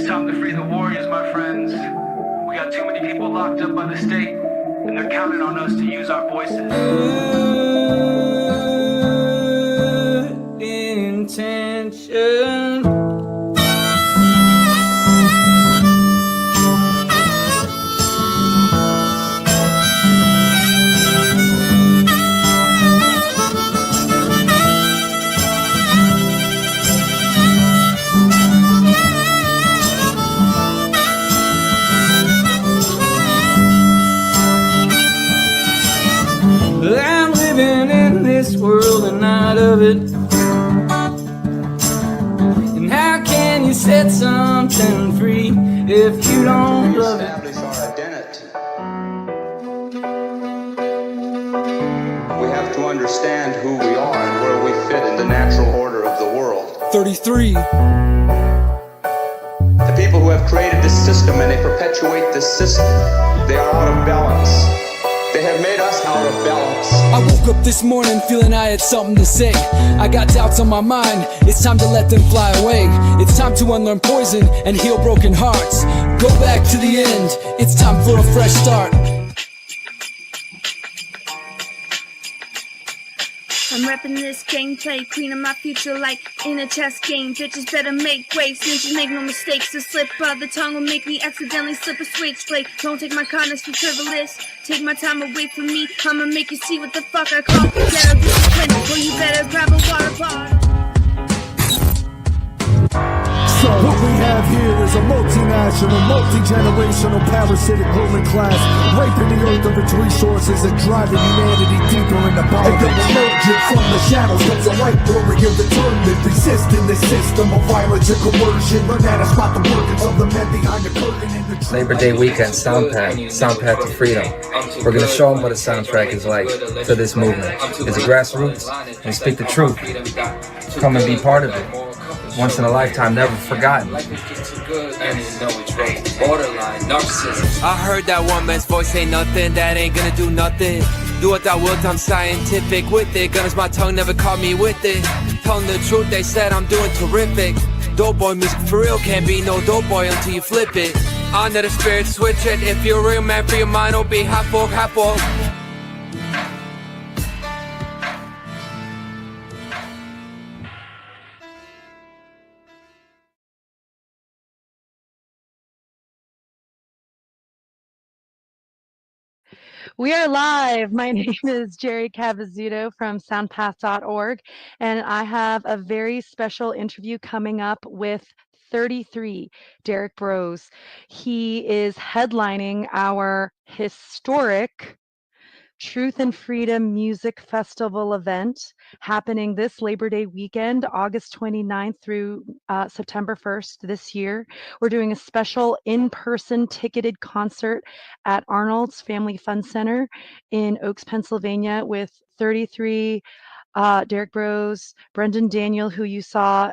time to free the warriors, my friends. We got too many people locked up by the state, and they're counting on us to use our voices. Good intention. I'm living in this world and not of it. And how can you set something free if you don't love it? Establish our identity. We have to understand who we are and where we fit in the natural order of the world. 33. The people who have created this system and they perpetuate this system, they are out of balance. They have made us out of balance. I woke up this morning feeling I had something to say. I got doubts on my mind, it's time to let them fly away. It's time to unlearn poison and heal broken hearts. Go back to the end, it's time for a fresh start. I'm repping this gameplay, cleaning my future like in a chess game. Bitches better make way, snitches make no mistakes. A slip of the tongue will make me accidentally slip a switchblade. Don't take my kindness for frivolous, take my time away from me. I'ma make you see what the fuck I call ghetto discipline. Well, you better grab a water bottle. So what we have here is a multinational, multi-generational parasitic ruling class, raping the earth of its resources and driving humanity deeper in the bottom. And emerging from the shadows comes a light warrior determined, resisting the system of violence and coercion. Learn how to spot the workings of the men behind the curtain. Labor Day weekend, Soundpath to Freedom. We're going to show them what a soundtrack is like for this movement. It's a grassroots, and speak the truth. Come and be part of it. Once in a lifetime, never forgotten. I heard that one man's voice ain't nothing, that ain't gonna do nothing. Do what I will, I'm scientific with it. Gunners my tongue, never caught me with it. Telling the truth, they said I'm doing terrific. Dope boy music for real, can't be no dope boy until you flip it. Honor the spirit, switch it. If you're a real man, for your mind, will be hot for. We are live. My name is Geri Cabezudo from Soundpath.org, and I have a very special interview coming up with 33, Derrick Broze. He is headlining our historic Truth and Freedom Music Festival event happening this Labor Day weekend, August 29th through September 1st this year. We're doing a special in-person ticketed concert at Arnold's Family Fun Center in Oaks, Pennsylvania with 33, Derrick Broze, Brendan Daniel, who you saw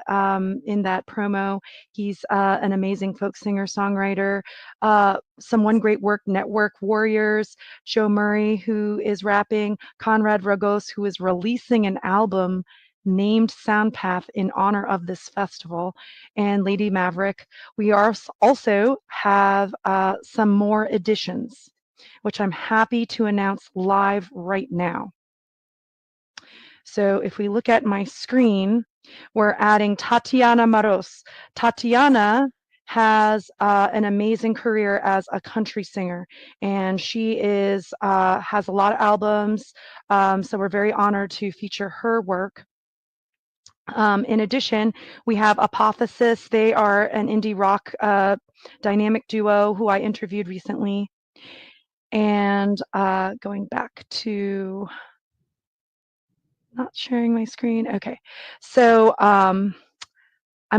in that promo. He's an amazing folk singer-songwriter. Some One Great Work Network Warriors, Joe Murray, who is rapping, Conrad Rogos, who is releasing an album named Soundpath in honor of this festival, and Lady Maverick. We also have some more additions, which I'm happy to announce live right now. So if we look at my screen, we're adding Tatiana Maros. Tatiana has an amazing career as a country singer, and she has a lot of albums, so we're very honored to feature her work. In addition, we have Apotheosis. They are an indie rock dynamic duo who I interviewed recently. And going back to... not sharing my screen. Okay, so I'm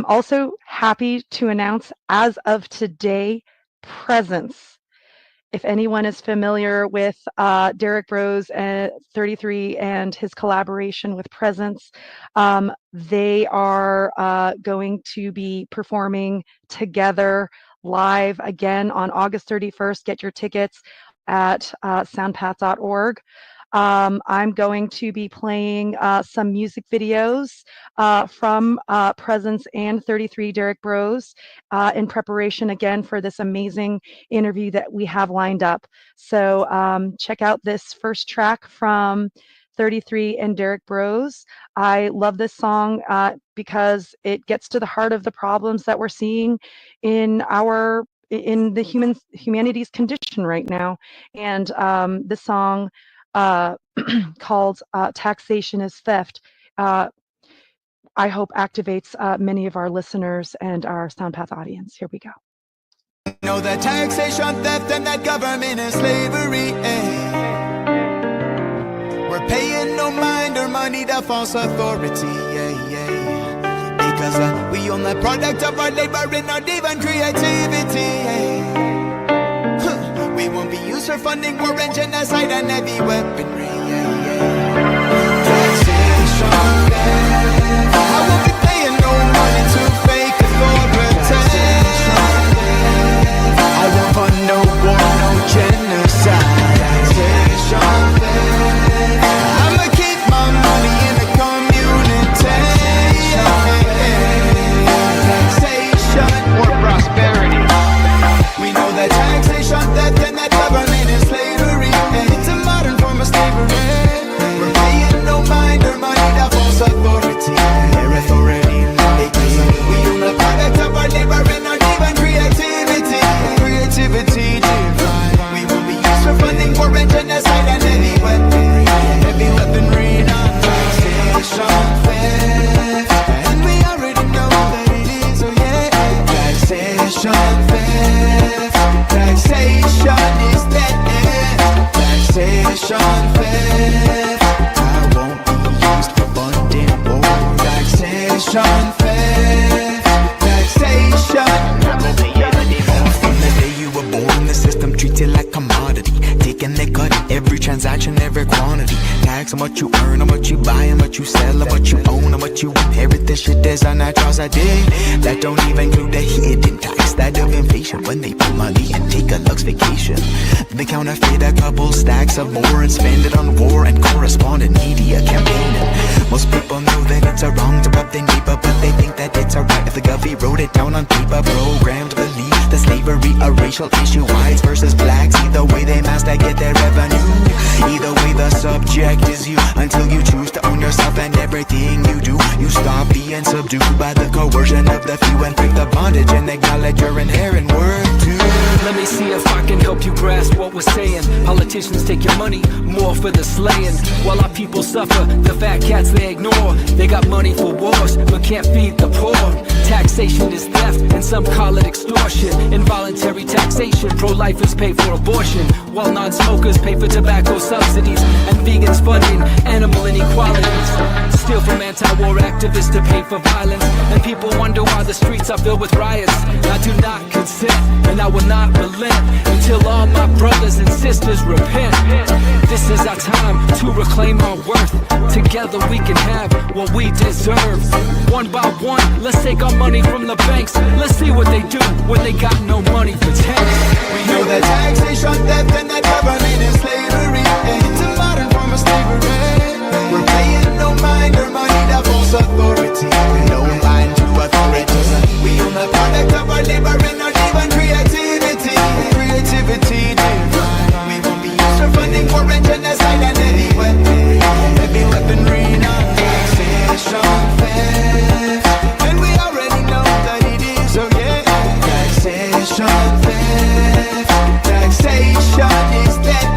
also happy to announce, as of today, Prezence. If anyone is familiar with Derrick Broze at 33 and his collaboration with Prezence, they are going to be performing together live again on August 31st. Get your tickets at soundpath.org. I'm going to be playing some music videos from Prezence and 33 Derrick Broze in preparation again for this amazing interview that we have lined up. So check out this first track from 33 and Derrick Broze. I love this song because it gets to the heart of the problems that we're seeing in the humanity's condition right now. And this song called Taxation is Theft, I hope activates many of our listeners and our Soundpath audience. Here we go. Know that taxation, theft, and that government is slavery. We're paying no mind or money to false authority. Because we own the product of our labor and not even creativity. We won't be used for funding war and genocide and heavy weaponry. Taxation, theft. I won't be paying no money to fake authority. I won't fund no war, no genocide. Taxation, theft. I'ma keep my money in the community. Taxation or prosperity. We know that taxation, theft, and that government is slavery. It's a modern form of slavery. We're paying no mind or money to false authority. Their authority because we own the product of our labor and not even creativity. Creativity divine. We won't be used for funding war and genocide and heavy weaponry. Heavy weaponry, non-taxation, theft. And we already know that it is, oh yeah. Taxation, theft. Taxation is theft. Taxation, theft. I won't be used for funding war. Taxation, theft. Taxation. I won't pay it anymore. From the day you were born, the system treats you like commodity. Taking their cut, every transaction, every quantity. Tax on what you earn, on what you buy, on what you sell, on what you own, on what you inherit. This shit is an atrocity. That don't even include the hidden tax, that of inflation. When they put money and take a luxe vacation, they counterfeit a couple stacks of more and spend it on war and correspondent media campaigning. Most people know that it's a wrong to rob their neighbor, but they think that it's alright if the government wrote it down on paper. Programmed to believe that slavery a racial issue, whites versus blacks. Either way they mask to get their revenue. Either way the subject is you, until you choose to own yourself and everything you do. You stop being subdued by the coercion of the few and break the bondage and acknowledge your inherent worth too. Let me see if I can help you grasp what we're saying. Politicians take your money, more for the slaying, while our people suffer. The fat cats they ignore. They got money for wars, but can't feed the poor. Taxation is theft, and some call it extortion. Involuntary taxation, pro-lifers pay for abortion, while non-smokers pay for tobacco subsidies, and vegans funding animal inequalities. Steal from anti-war activists to pay for violence, and people wonder why the streets are filled with riots. I do not consent, and I will not relent until all my brothers and sisters repent. This is our time to reclaim our worth. Together we can have what we deserve. One by one, let's take our money from the banks. Let's see what they do when they got no money for tax. We know that taxation, theft, and that government is slavery. It's a modern form of slavery. We're paying no mind or money to false authority. No mind to authorities. We own the product of our labor and not even creativity. Creativity divine. We won't be used for funding war and genocide and heavy weaponry. Heavy weaponry, non-taxation, theft. And we already know that it is, oh yeah. Taxation, theft. Taxation is theft.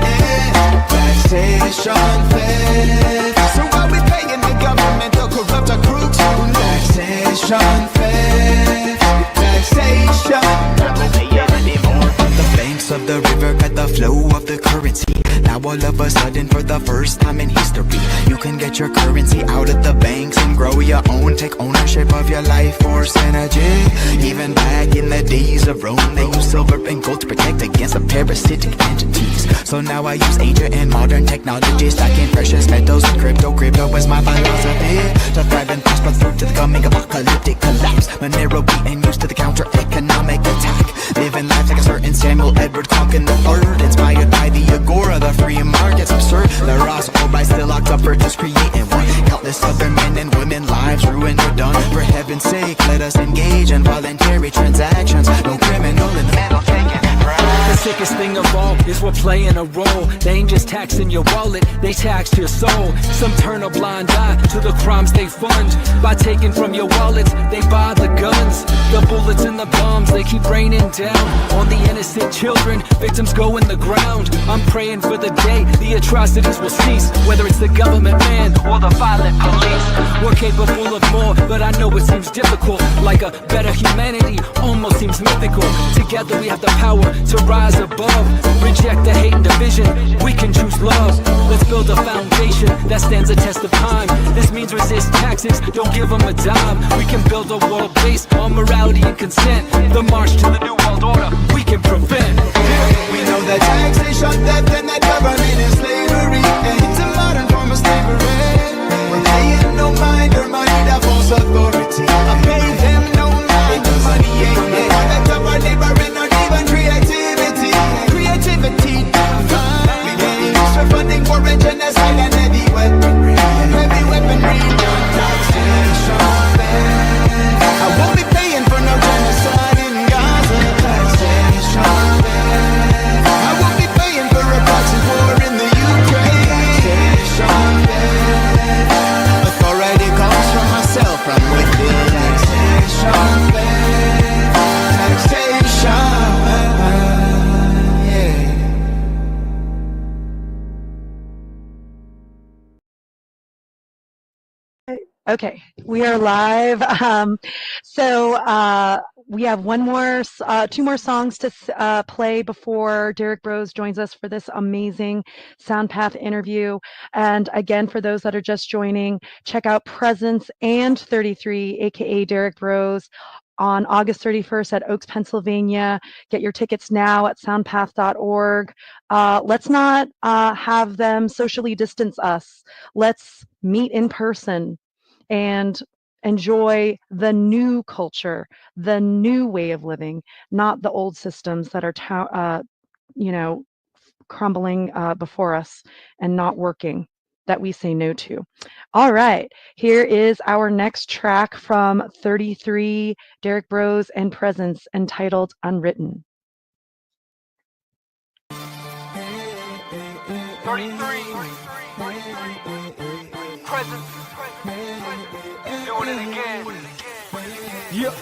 Taxation, theft. So why we paying the government to corrupt our crooks? Taxation, theft. Taxation. I won't pay it anymore. The banks of the river cut the flow of the currency. Now all of a sudden, for the first time in history, you can get your currency out of the banks and grow your own. Take ownership of your life force energy. Even back in the days of Rome, they used silver and gold to protect against the parasitic entities. So now I use ancient and modern technology, stacking precious metals and crypto. Crypto is my philosophy to thrive and prosper through to the coming apocalyptic collapse. Monero being used to the counter-economic attack. Living life like a certain Samuel Edward Conking the third, inspired by the agora, the free market's absurd. The Ross get through and you're done. For heaven's sake, let us engage in voluntary transactions. No criminal in the middle taking The sickest thing of all is we're playing a role. They ain't just taxing your wallet, they tax your soul. Some turn a blind eye to the crimes they fund. By taking from your wallets, they buy the guns, the bullets and the bombs. They keep raining down on the innocent children. Victims go in the ground. I'm praying for the day the atrocities will cease. Whether it's the government man or the violent police, we're capable of more, but I know it seems difficult. Like a better humanity almost seems mythical. Together we have the power to rise above. Reject the hate and division, we can choose love. Let's build a foundation that stands the test of time. This means resist taxes, don't give them a dime. We can build a world based on morality and consent. The march to the new world order, we can prevent. We know that taxation, theft, and that government is slavery, and it's a modern form of slavery. We're paying no mind or money that false authority. I pay them no mind or money, yeah. That's up our labor and not even creativity. Creativity, we pay use for funding for genocide and heavy weaponry. Heavy weaponry, taxation. I won't be paying for no genocide in Gaza. Taxation. I won't be paying for a proxy war in the Ukraine. Taxation. Authority comes from myself, from within. Taxation. Taxation. Okay, we are live. We have two more songs to play before Derrick Broze joins us for this amazing Soundpath interview. And again, for those that are just joining, check out Prezence and 33, aka Derrick Broze, on August 31st at Oaks, Pennsylvania. Get your tickets now at soundpath.org. Let's not have them socially distance us. Let's meet in person and enjoy the new culture, the new way of living, not the old systems that are, crumbling before us and not working, that we say no to. All right, here is our next track from 33, Derrick Broze and Prezence, entitled Unwritten. 33, Prezence, doing it again. Yeah,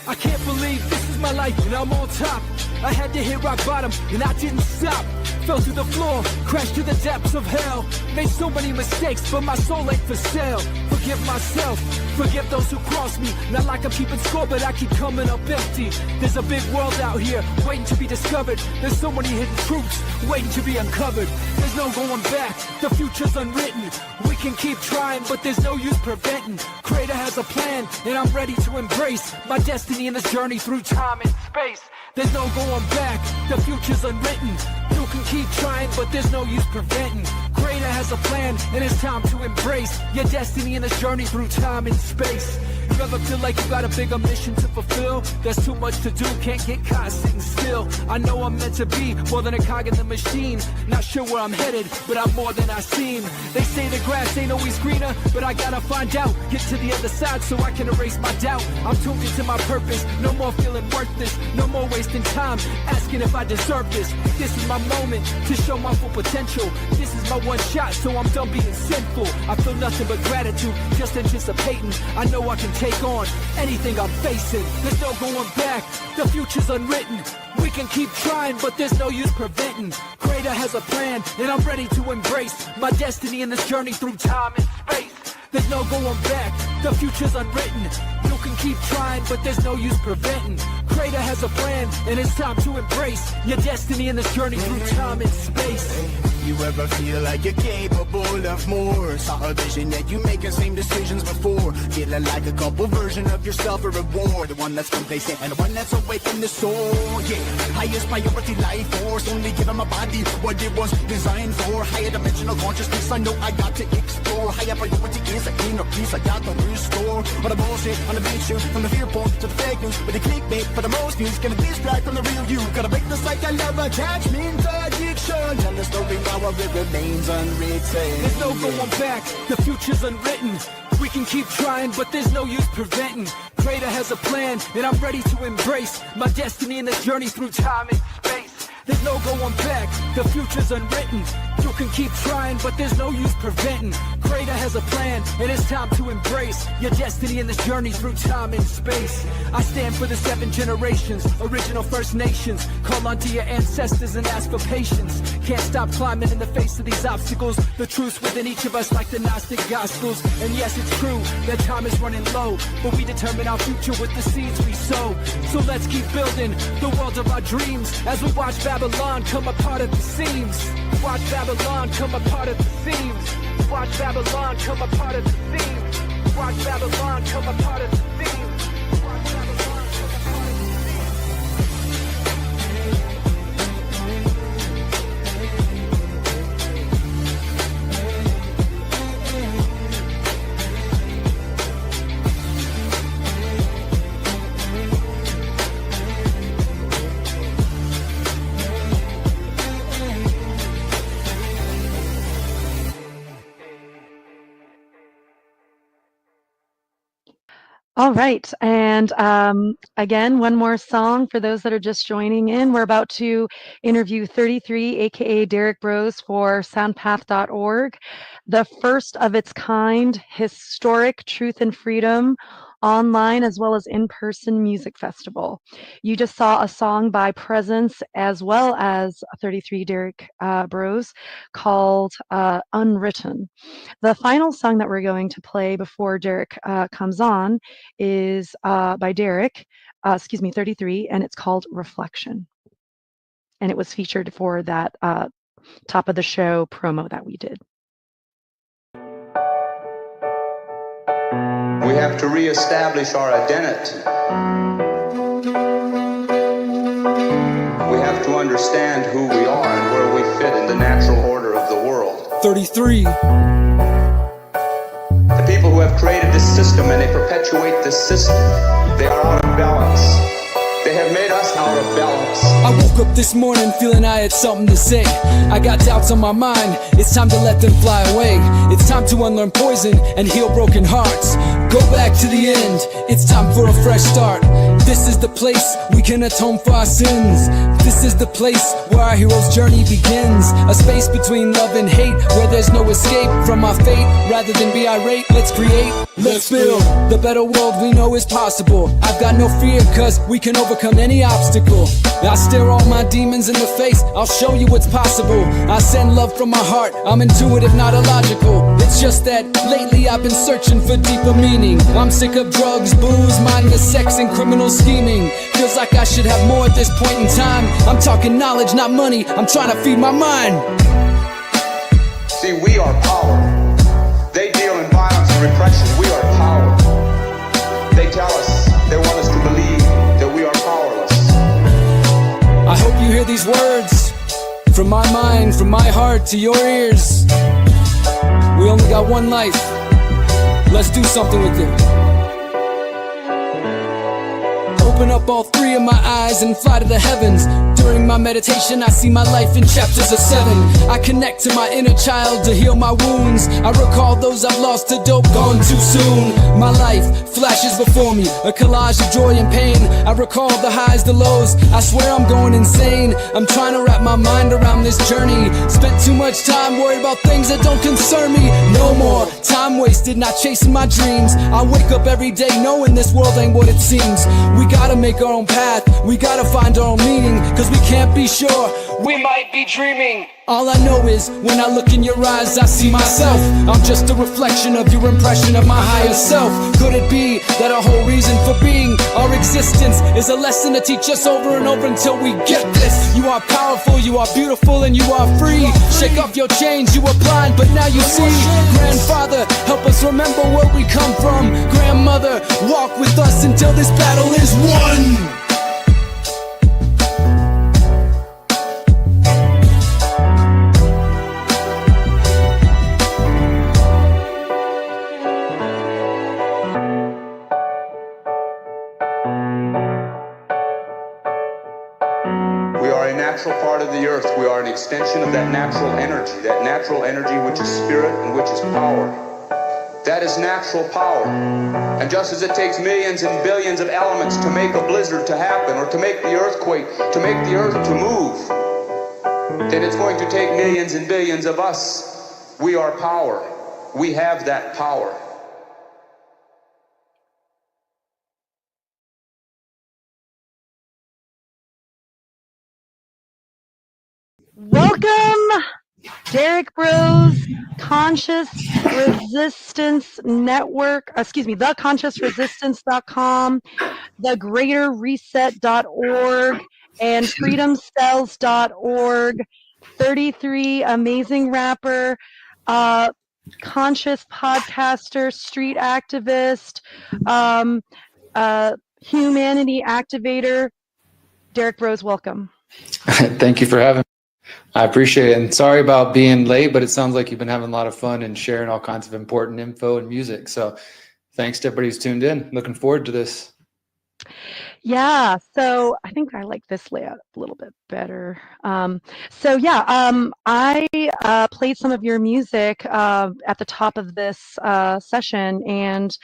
I can't believe this is my life and I'm on top. I had to hit rock bottom and I didn't stop. Fell to the floor, crashed to the depths of hell. Made so many mistakes, but my soul ain't for sale. Forgive myself, forgive those who crossed me. Not like I'm keeping score, but I keep coming up empty. There's a big world out here, waiting to be discovered. There's so many hidden truths, waiting to be uncovered. There's no going back, the future's unwritten. We can keep trying, but there's no use preventing. Creator has a plan, and I'm ready to embrace my destiny in this journey through time and space. There's no going back, the future's unwritten. You can keep trying, but there's no use preventing. Creator has a plan, and it's time to embrace your destiny in this journey through time and space. You ever feel like you got a bigger mission to fulfill? There's too much to do, can't get caught sitting still. I know I'm meant to be more than a cog in the machine. Not sure where I'm headed, but I'm more than I seem. They say the grass ain't always greener, but I gotta find out. Get to the other side so I can erase my doubt. I'm tuned into my purpose, no more feeling worthless. No more wasting time, asking if I deserve this. This is my moment to show my full potential. This is my one shot, so I'm done being sinful. I feel nothing but gratitude, just anticipating. I know I can take on anything I'm facing. There's no going back, the future's unwritten. We can keep trying, but there's no use preventing. Creator has a plan, and I'm ready to embrace my destiny in this journey through time and space. There's no going back, the future's unwritten. You can keep trying, but there's no use preventing. Creator has a plan, and it's time to embrace your destiny in this journey through time and space. You ever feel like you're capable of more? Saw a vision that you making same decisions before. Feeling like a couple version of yourself a reward. The one that's complacent and the one that's awake in the soul. Yeah, highest priority life force. Only giving my body what it was designed for. Higher dimensional consciousness, I know I got to explore. Higher priority is a inner peace I got to restore. All the bullshit on the big shoot, from the fear porn to the fake news. With the clickbait for the most views, gonna distract from the real you. Gotta break the cycle of attachment addiction. Tell the story now of it remains unwritten. There's no going back, the future's unwritten. We can keep trying, but there's no use preventing. Creator has a plan, and I'm ready to embrace my destiny in the journey through time and space. There's no going back, the future's unwritten. You can keep trying, but there's no use preventing. Creator has a plan, and it's time to embrace your destiny in the journey through time and space. I stand for the 7 generations, original First Nations. Call onto your ancestors and ask for patience. Can't stop climbing in the face of these obstacles. The truth's within each of us like the Gnostic Gospels. And yes, it's true that time is running low, but we determine our future with the seeds we sow. So let's keep building the world of our dreams as we watch Babylon come apart at the seams. Watch Babylon come apart at the seams. Watch Babylon come apart at the seams. Watch Babylon come apart at the seams. Watch Babylon come apart at the All right. And again, one more song for those that are just joining in. We're about to interview 33, aka Derrick Broze, for Soundpath.org, the first of its kind historic Truth and Freedom online as well as in-person music festival. You just saw a song by Prezence as well as 33 Derrick Broze called Unwritten. The final song that we're going to play before Derrick comes on is by Derrick, 33, and it's called Reflection. And it was featured for that top of the show promo that we did. We have to reestablish our identity. We have to understand who we are and where we fit in the natural order of the world. 33. The people who have created this system and they perpetuate this system, they are out of balance. They have made us out of balance. I woke up this morning feeling I had something to say. I got doubts on my mind, it's time to let them fly away. It's time to unlearn poison and heal broken hearts. Go back to the end, it's time for a fresh start. This is the place we can atone for our sins. This is the place where our hero's journey begins. A space between love and hate, where there's no escape from our fate. Rather than be irate, let's create, let's build the better world we know is possible. I've got no fear, cause we can overcome any obstacle. I stare all my demons in the face, I'll show you what's possible. I send love from my heart, I'm intuitive, not illogical. It's just that lately I've been searching for deeper meaning. I'm sick of drugs, booze, mindless sex, and criminal scheming. Feels like I should have more at this point in time. I'm talking knowledge, not money, I'm trying to feed my mind. See, we are power. They deal in violence and repression. We are power. They tell us, they want us to believe that we are powerless. I hope you hear these words from my mind, from my heart to your ears. We only got one life. Let's do something with it. Open up all 3 of my eyes and fly to the heavens. During my meditation, I see my life in chapters of 7. I connect to my inner child to heal my wounds. I recall those I've lost to dope, gone too soon. My life flashes before me, a collage of joy and pain. I recall the highs, the lows, I swear I'm going insane. I'm trying to wrap my mind around this journey. Spent too much time worried about things that don't concern me. No more time wasted, not chasing my dreams. I wake up every day knowing this world ain't what it seems. We gotta make our own path, we gotta find our own meaning. Cause we can't be sure, we might be dreaming. All I know is, when I look in your eyes, I see myself. I'm just a reflection of your impression of my higher self. Could it be that our whole reason for being, our existence, is a lesson to teach us over and over until we get this? You are powerful, you are beautiful, and you are free. Shake off your chains, you were blind, but now you see. Grandfather, help us remember where we come from. Grandmother, walk with us until this battle is won. Part of the earth. We are an extension of that natural energy which is spirit and which is power. That is natural power. And just as it takes millions and billions of elements to make a blizzard to happen, or to make the earthquake, to make the earth to move, then it's going to take millions and billions of us. We are power. We have that power. Welcome, Derrick Broze, Conscious Resistance Network, the consciousresistance.com, thegreaterreset.org, and freedomcells.org. 33, amazing rapper, conscious podcaster, street activist, humanity activator. Derrick Broze, welcome. Thank you for having me. I appreciate it. And sorry about being late, but it sounds like you've been having a lot of fun and sharing all kinds of important info and music. So thanks to everybody who's tuned in. Looking forward to this. Yeah, so I think I like this layout a little bit better. I played some of your music at the top of this session, and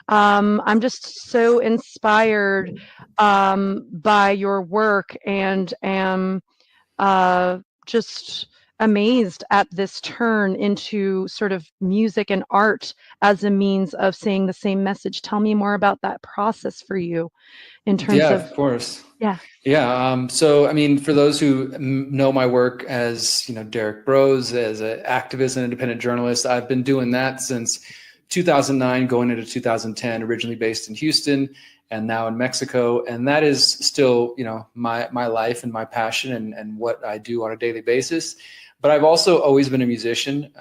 I'm just so inspired by your work, and am just amazed at this turn into sort of music and art as a means of saying the same message. Tell me more about that process for you in terms of course. Yeah. So, I mean, for those who know my work as, Derrick Broze, as an activist and independent journalist, I've been doing that since 2009, going into 2010, originally based in Houston and now in Mexico. And that is still, my life and my passion and what I do on a daily basis. But I've also always been a musician.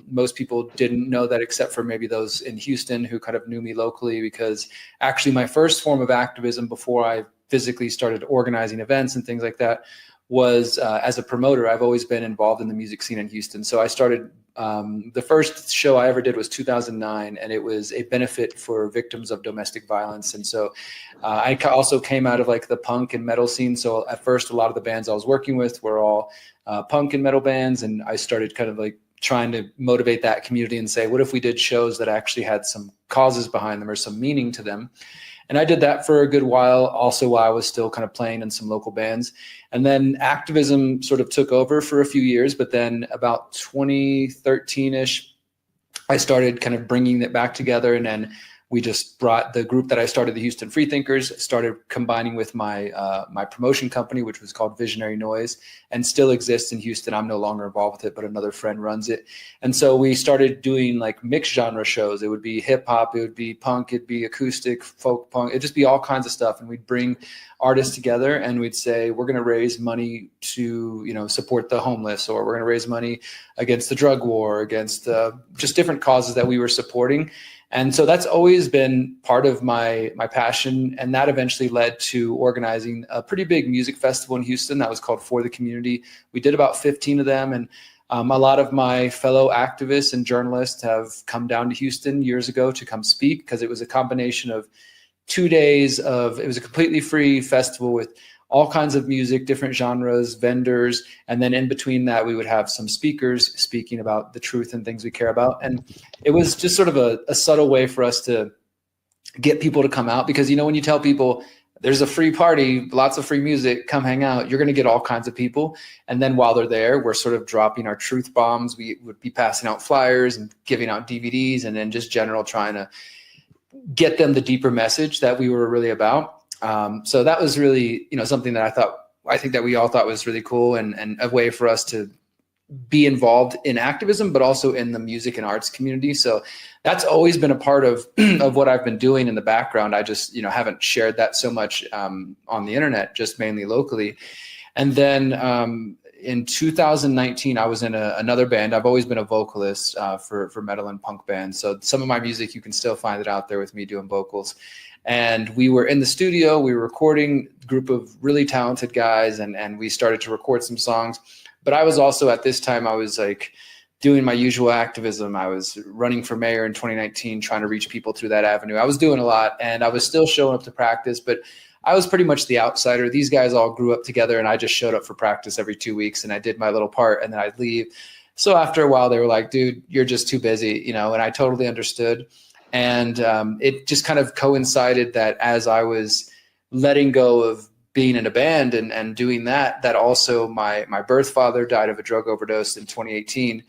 Most people didn't know that, except for maybe those in Houston who kind of knew me locally, because actually my first form of activism before I physically started organizing events and things like that was as a promoter. I've always been involved in the music scene in Houston. So I started, the first show I ever did was 2009, and it was a benefit for victims of domestic violence. And so I also came out of like the punk and metal scene. So at first, a lot of the bands I was working with were all punk and metal bands. And I started kind of like trying to motivate that community and say, what if we did shows that actually had some causes behind them or some meaning to them? And I did that for a good while, also while I was still kind of playing in some local bands. And then activism sort of took over for a few years, but then about 2013-ish, I started kind of bringing it back together. And then we just brought the group that I started, the Houston Freethinkers, started combining with my my promotion company, which was called Visionary Noise, and still exists in Houston. I'm no longer involved with it, but another friend runs it. And so we started doing like mixed genre shows. It would be hip hop, it would be punk, it'd be acoustic, folk punk, it'd just be all kinds of stuff. And we'd bring artists together and we'd say, we're going to raise money to, support the homeless, or we're going to raise money against the drug war, against just different causes that we were supporting. And so that's always been part of my passion. And that eventually led to organizing a pretty big music festival in Houston that was called For the Community. We did about 15 of them. And a lot of my fellow activists and journalists have come down to Houston years ago to come speak, because it was a combination of 2 days it was a completely free festival with all kinds of music, different genres, vendors. And then in between that, we would have some speakers speaking about the truth and things we care about. And it was just sort of a subtle way for us to get people to come out, because, when you tell people there's a free party, lots of free music, come hang out, you're going to get all kinds of people. And then while they're there, we're sort of dropping our truth bombs. We would be passing out flyers and giving out DVDs, and then just general trying to get them the deeper message that we were really about. So that was really, something that I think that we all thought was really cool, and a way for us to be involved in activism, but also in the music and arts community. So that's always been a part of what I've been doing in the background. I just, haven't shared that so much on the internet, just mainly locally. And then in 2019, I was in another band. I've always been a vocalist for metal and punk bands. So some of my music, you can still find it out there with me doing vocals. And we were in the studio, we were recording a group of really talented guys, and we started to record some songs. But I was also, at this time, I was like doing my usual activism. I was running for mayor in 2019, trying to reach people through that avenue. I was doing a lot, and I was still showing up to practice, but I was pretty much the outsider. These guys all grew up together, and I just showed up for practice every 2 weeks, and I did my little part, and then I'd leave. So after a while, they were like, dude, you're just too busy, you know, and I totally understood. And it just kind of coincided that as I was letting go of being in a band and doing that also my birth father died of a drug overdose in 2018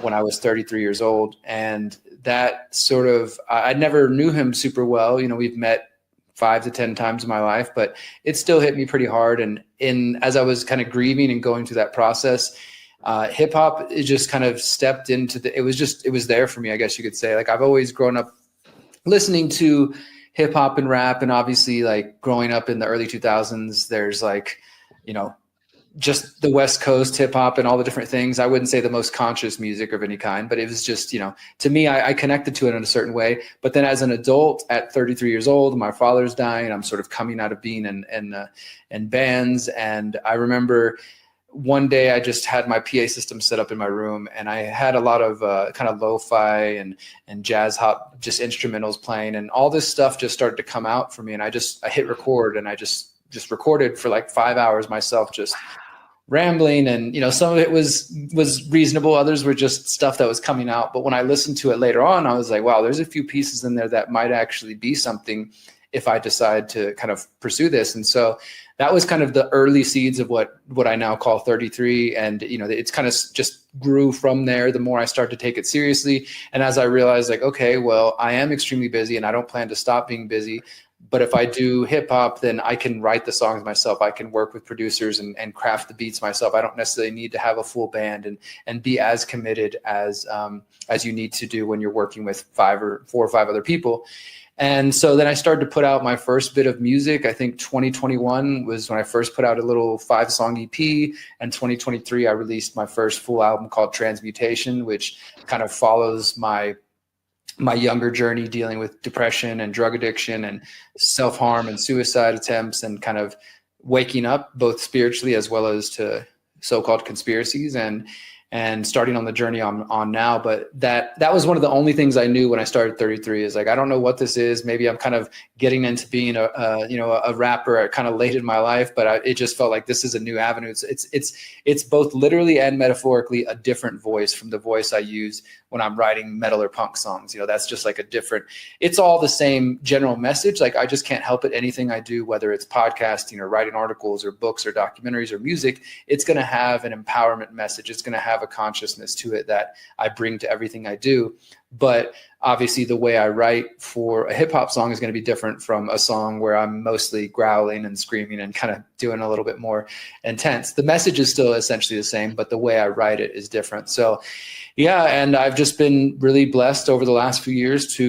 when I was 33 years old. And that sort of, I never knew him super well. You know, we've met 5 to 10 times in my life, but it still hit me pretty hard. And as I was kind of grieving and going through that process, hip hop, it just kind of stepped into it was there for me, I guess you could say. Like, I've always grown up listening to hip hop and rap, and obviously, like, growing up in the early 2000s, there's, like, you know, just the West Coast hip hop and all the different things. I wouldn't say the most conscious music of any kind, but it was just, you know, to me, I connected to it in a certain way. But then as an adult at 33 years old, my father's dying. I'm sort of coming out of being in bands. And I remember one day I just had my PA system set up in my room, and I had a lot of kind of lo-fi and jazz hop, just instrumentals playing, and all this stuff just started to come out for me. And I hit record, and I just recorded for like 5 hours myself, just rambling. And, you know, some of it was reasonable. Others were just stuff that was coming out. But when I listened to it later on, I was like, wow, there's a few pieces in there that might actually be something if I decide to kind of pursue this. And so that was kind of the early seeds of what I now call 33. And, you know, it's kind of just grew from there the more I started to take it seriously. And as I realized, like, okay, well, I am extremely busy and I don't plan to stop being busy. But if I do hip hop, then I can write the songs myself. I can work with producers and craft the beats myself. I don't necessarily need to have a full band and be as committed as you need to do when you're working with 4 or 5 other people. And so then I started to put out my first bit of music. I think 2021 was when I first put out a little 5-song EP. And 2023, I released my first full album called Transmutation, which kind of follows my younger journey dealing with depression and drug addiction and self-harm and suicide attempts, and kind of waking up both spiritually as well as to so-called conspiracies, and starting on the journey I'm on now. But that was one of the only things I knew when I started 33 is like, I don't know what this is. Maybe I'm kind of getting into being a rapper kind of late in my life, but it just felt like this is a new avenue. It's both literally and metaphorically a different voice from the voice I use when I'm writing metal or punk songs. You know, that's just like it's all the same general message. Like, I just can't help it. Anything I do, whether it's podcasting or writing articles or books or documentaries or music, it's going to have an empowerment message. It's going to have a consciousness to it that I bring to everything I do. But obviously the way I write for a hip hop song is going to be different from a song where I'm mostly growling and screaming and kind of doing a little bit more intense. The message is still essentially the same, but the way I write it is different. So yeah, and I've just been really blessed over the last few years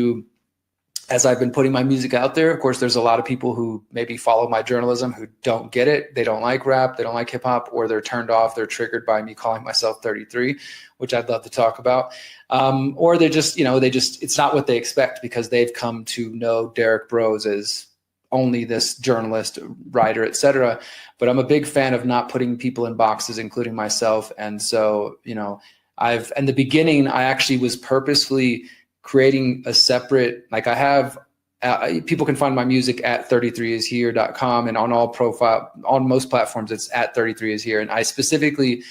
as I've been putting my music out there. Of course, there's a lot of people who maybe follow my journalism who don't get it. They don't like rap, they don't like hip hop, or they're turned off. They're triggered by me calling myself 33, which I'd love to talk about. Or they're just, it's not what they expect because they've come to know Derrick Broze as only this journalist, writer, etc. But I'm a big fan of not putting people in boxes, including myself. And so, you know, in the beginning, I actually was purposefully creating a separate, like I have, people can find my music at 33ishere.com, and on most platforms, it's at 33ishere. And I specifically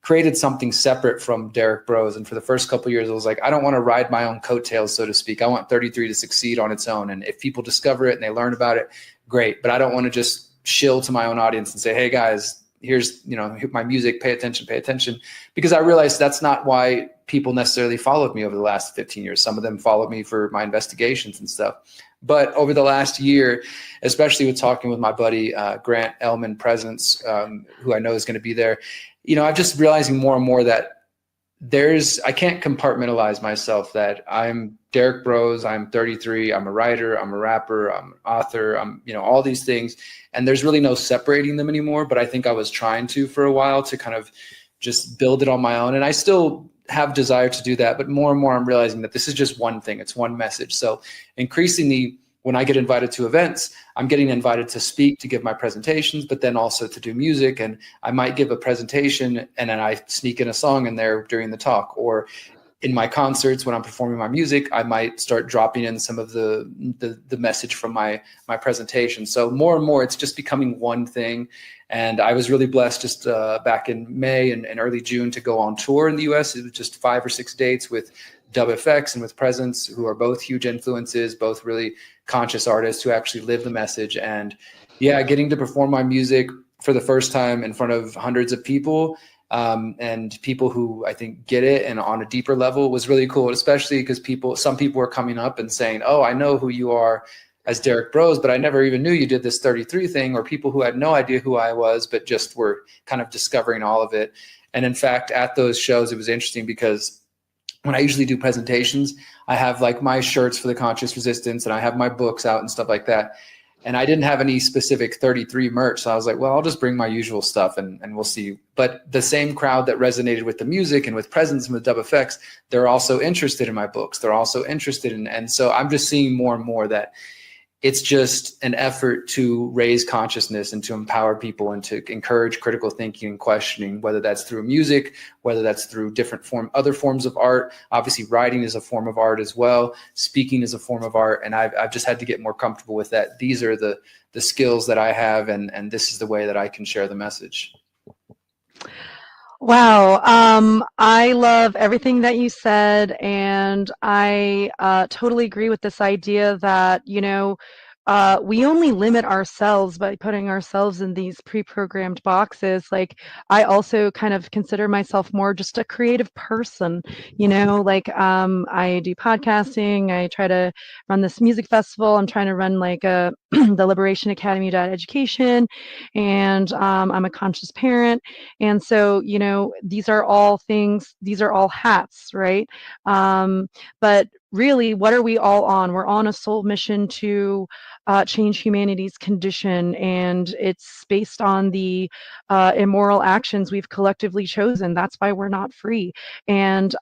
created something separate from Derrick Broze. And for the first couple of years, I was like, I don't want to ride my own coattails, so to speak. I want 33 to succeed on its own. And if people discover it and they learn about it, great. But I don't want to just shill to my own audience and say, hey guys, here's, my music, pay attention. Because I realized that's not why people necessarily followed me over the last 15 years. Some of them followed me for my investigations and stuff. But over the last year, especially with talking with my buddy, Grant Elman Prezence, who I know is going to be there, I'm just realizing more and more that I can't compartmentalize myself, that I'm Derrick Broze, I'm 33, I'm a writer, I'm a rapper, I'm an author, I'm, all these things. And there's really no separating them anymore. But I think I was trying to for a while to kind of just build it on my own. And I still have desire to do that. But more and more, I'm realizing that this is just one thing. It's one message. So increasingly, when I get invited to events, I'm getting invited to speak, to give my presentations, but then also to do music. And I might give a presentation and then I sneak in a song in there during the talk. Or in my concerts, when I'm performing my music, I might start dropping in some of the message from my presentation. So more and more, it's just becoming one thing. And I was really blessed just back in May and early June to go on tour in the US. It was just 5 or 6 dates with WFX and with Prezence, who are both huge influences, both really conscious artists who actually live the message. And yeah, getting to perform my music for the first time in front of hundreds of people, and people who I think get it and on a deeper level was really cool, especially because some people were coming up and saying, oh, I know who you are as Derrick Broze, but I never even knew you did this 33 thing, or people who had no idea who I was, but just were kind of discovering all of it. And in fact, at those shows, it was interesting because when I usually do presentations, I have like my shirts for the Conscious Resistance and I have my books out and stuff like that. And I didn't have any specific 33 merch. So I was like, well, I'll just bring my usual stuff and we'll see. But the same crowd that resonated with the music and with Prezence and with WFX, they're also interested in my books. They're also interested in, and so I'm just seeing more and more that it's just an effort to raise consciousness and to empower people and to encourage critical thinking and questioning, whether that's through music, whether that's through other forms of art. Obviously, writing is a form of art as well. Speaking is a form of art. And I've just had to get more comfortable with that. These are the skills that I have, and this is the way that I can share the message. Wow. I love everything that you said, and I totally agree with this idea that, we only limit ourselves by putting ourselves in these pre-programmed boxes. Like, I also kind of consider myself more just a creative person, I do podcasting. I try to run this music festival. I'm trying to run like the Liberation Academy education, and I'm a conscious parent. And so, these are all things, these are all hats, right? But really, what are we all on? We're on a soul mission to change humanity's condition, and it's based on the immoral actions we've collectively chosen. That's why we're not free. And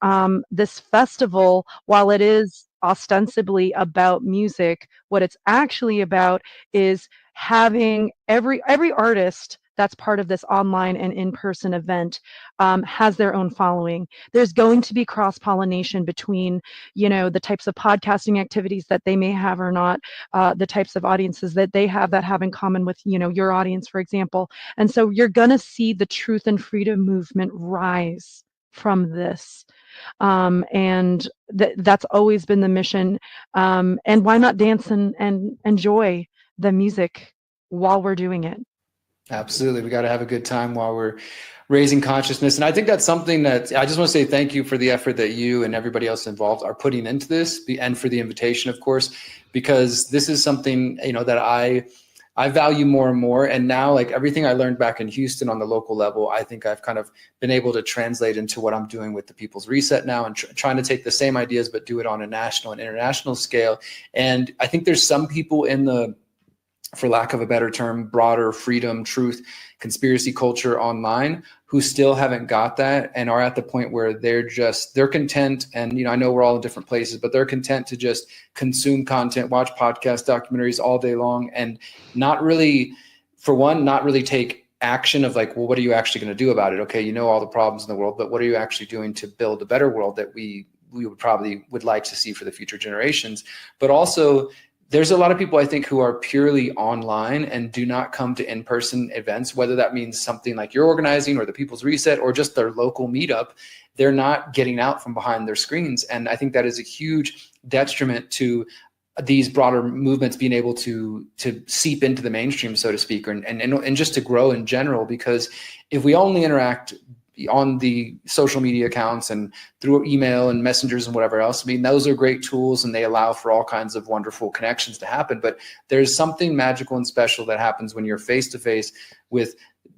this festival, while it is ostensibly about music, what it's actually about is having every artist that's part of this online and in-person event has their own following. There's going to be cross-pollination between, the types of podcasting activities that they may have or not, the types of audiences that they have that have in common with, your audience, for example. And so you're going to see the truth and freedom movement rise from this. And that's always been the mission. And why not dance and enjoy the music while we're doing it? Absolutely. We got to have a good time while we're raising consciousness. And I think that's something that I just want to say thank you for the effort that you and everybody else involved are putting into this, and for the invitation, of course, because this is something, that I value more and more. And now, like everything I learned back in Houston on the local level, I think I've kind of been able to translate into what I'm doing with the People's Reset now, and trying to take the same ideas, but do it on a national and international scale. And I think there's some people in the, for lack of a better term, broader freedom, truth, conspiracy culture online who still haven't got that and are at the point where they're content. And, I know we're all in different places, but they're content to just consume content, watch podcasts, documentaries all day long, and not really take action of like, well, what are you actually going to do about it? Okay, all the problems in the world, but what are you actually doing to build a better world that we would like to see for the future generations? But also, there's a lot of people, I think, who are purely online and do not come to in-person events, whether that means something like you're organizing or the People's Reset or just their local meetup. They're not getting out from behind their screens. And I think that is a huge detriment to these broader movements being able to seep into the mainstream, so to speak, and just to grow in general. Because if we only interact on the social media accounts and through email and messengers and whatever else, those are great tools and they allow for all kinds of wonderful connections to happen. But there's something magical and special that happens when you're face to face with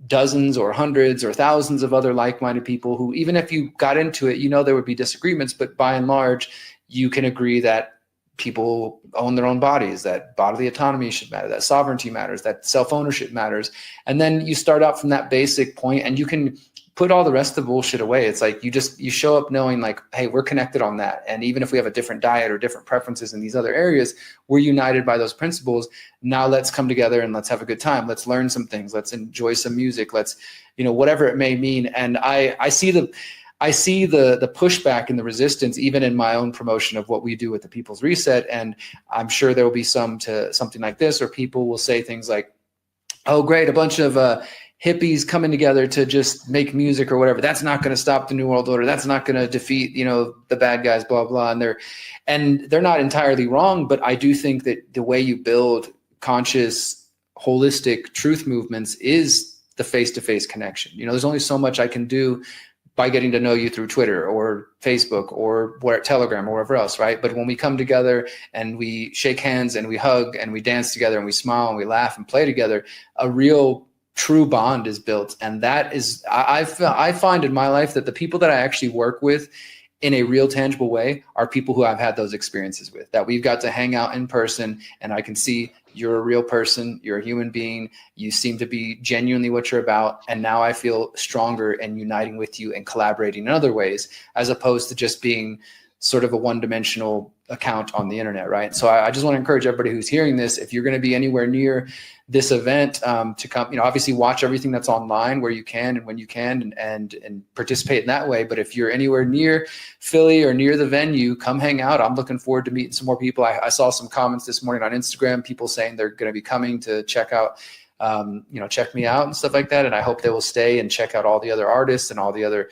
dozens or hundreds or thousands of other like-minded people who, even if you got into it, there would be disagreements, but by and large, you can agree that people own their own bodies, that bodily autonomy should matter, that sovereignty matters, that self-ownership matters. And then you start out from that basic point and you can put all the rest of the bullshit away. It's like you show up knowing like, hey, we're connected on that. And even if we have a different diet or different preferences in these other areas, we're united by those principles. Now let's come together and let's have a good time. Let's learn some things. Let's enjoy some music. Let's, whatever it may mean. And I see I see the pushback and the resistance even in my own promotion of what we do with the People's Reset. And I'm sure there will be some to something like this, or people will say things like, oh, great, a bunch of hippies coming together to just make music or whatever. That's not going to stop the New World Order. That's not going to defeat, the bad guys, blah, blah. And they're not entirely wrong, but I do think that the way you build conscious, holistic truth movements is the face-to-face connection. There's only so much I can do by getting to know you through Twitter or Facebook or Telegram or wherever else, right? But when we come together and we shake hands and we hug and we dance together and we smile and we laugh and play together, a real true bond is built. And that is, I find in my life that the people that I actually work with in a real tangible way are people who I've had those experiences with, that we've got to hang out in person and I can see you're a real person, you're a human being, you seem to be genuinely what you're about. And now I feel stronger and uniting with you and collaborating in other ways, as opposed to just being sort of a one-dimensional account on the internet, right? So I just want to encourage everybody who's hearing this, if you're going to be anywhere near this event, to come, obviously watch everything that's online where you can and when you can, and participate in that way. But if you're anywhere near Philly or near the venue, come hang out. I'm looking forward to meeting some more people. I saw some comments this morning on Instagram, people saying they're going to be coming to check out, check me out and stuff like that. And I hope they will stay and check out all the other artists and all the other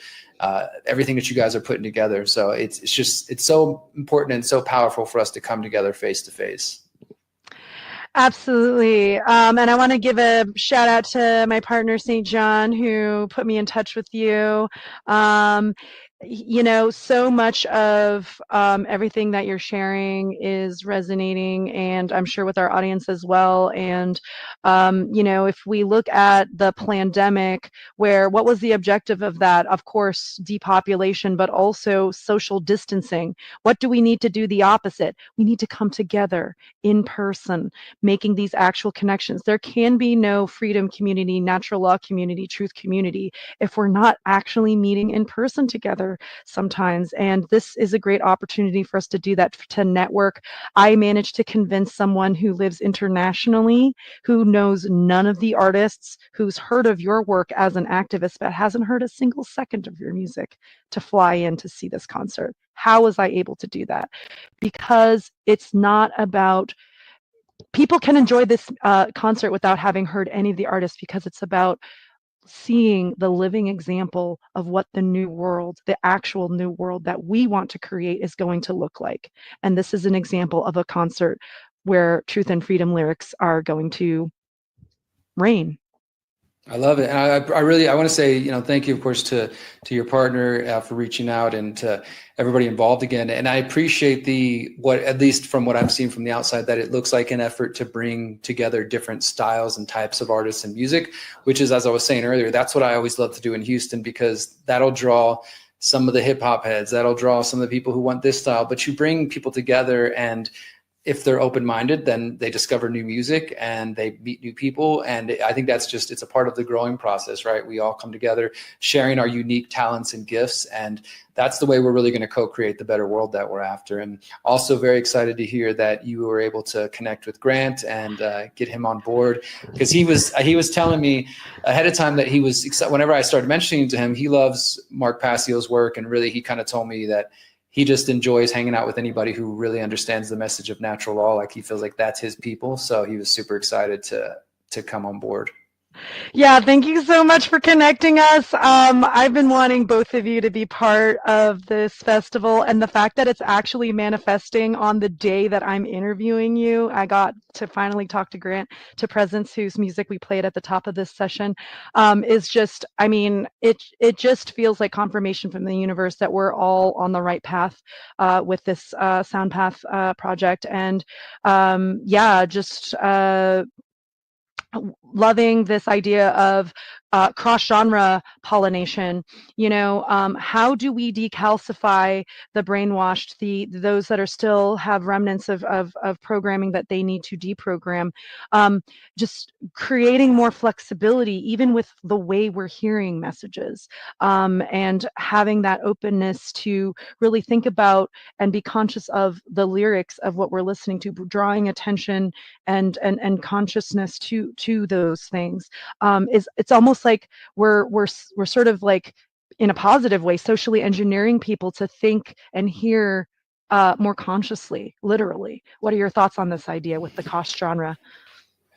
everything that you guys are putting together. So it's so important and so powerful for us to come together face to face. Absolutely. And I want to give a shout out to my partner, St. John, who put me in touch with you. So much of everything that you're sharing is resonating, and I'm sure with our audience as well. And, if we look at the pandemic, what was the objective of that? Of course, depopulation, but also social distancing. What do we need to do the opposite? We need to come together in person, making these actual connections. There can be no freedom community, natural law community, truth community, if we're not actually meeting in person together sometimes. And this is a great opportunity for us to do that, to network. I managed to convince someone who lives internationally, who knows none of the artists, who's heard of your work as an activist, but hasn't heard a single second of your music, to fly in to see this concert. How was I able to do that? Because it's not about, people can enjoy this concert without having heard any of the artists, because it's about seeing the living example of what the new world, the actual new world that we want to create, is going to look like. And this is an example of a concert where truth and freedom lyrics are going to reign. I love it. And I want to say, thank you, of course, to your partner for reaching out, and to everybody involved again. And I appreciate at least from what I've seen from the outside, that it looks like an effort to bring together different styles and types of artists and music, which is, as I was saying earlier, that's what I always love to do in Houston, because that'll draw some of the hip hop heads, that'll draw some of the people who want this style, but you bring people together, and if they're open-minded, then they discover new music and they meet new people. And I think that's it's a part of the growing process, right? We all come together sharing our unique talents and gifts. And that's the way we're really going to co-create the better world that we're after. And also very excited to hear that you were able to connect with Grant and get him on board, because he was telling me ahead of time that whenever I started mentioning to him, he loves Mark Passio's work. And really, he kind of told me that he just enjoys hanging out with anybody who really understands the message of natural law. Like, he feels like that's his people. So he was super excited to come on board. Yeah, thank you so much for connecting us. I've been wanting both of you to be part of this festival, and the fact that it's actually manifesting on the day that I'm interviewing you. I got to finally talk to Grant, to Prezence, whose music we played at the top of this session, is just, it just feels like confirmation from the universe that we're all on the right path with this Soundpath project. And loving this idea of cross-genre pollination. How do we decalcify the brainwashed, those that are still have remnants of programming that they need to deprogram? Just creating more flexibility, even with the way we're hearing messages, and having that openness to really think about and be conscious of the lyrics of what we're listening to, drawing attention and consciousness to those things. It's almost like we're sort of like in a positive way, socially engineering people to think and hear more consciously, literally. What are your thoughts on this idea with the cost genre?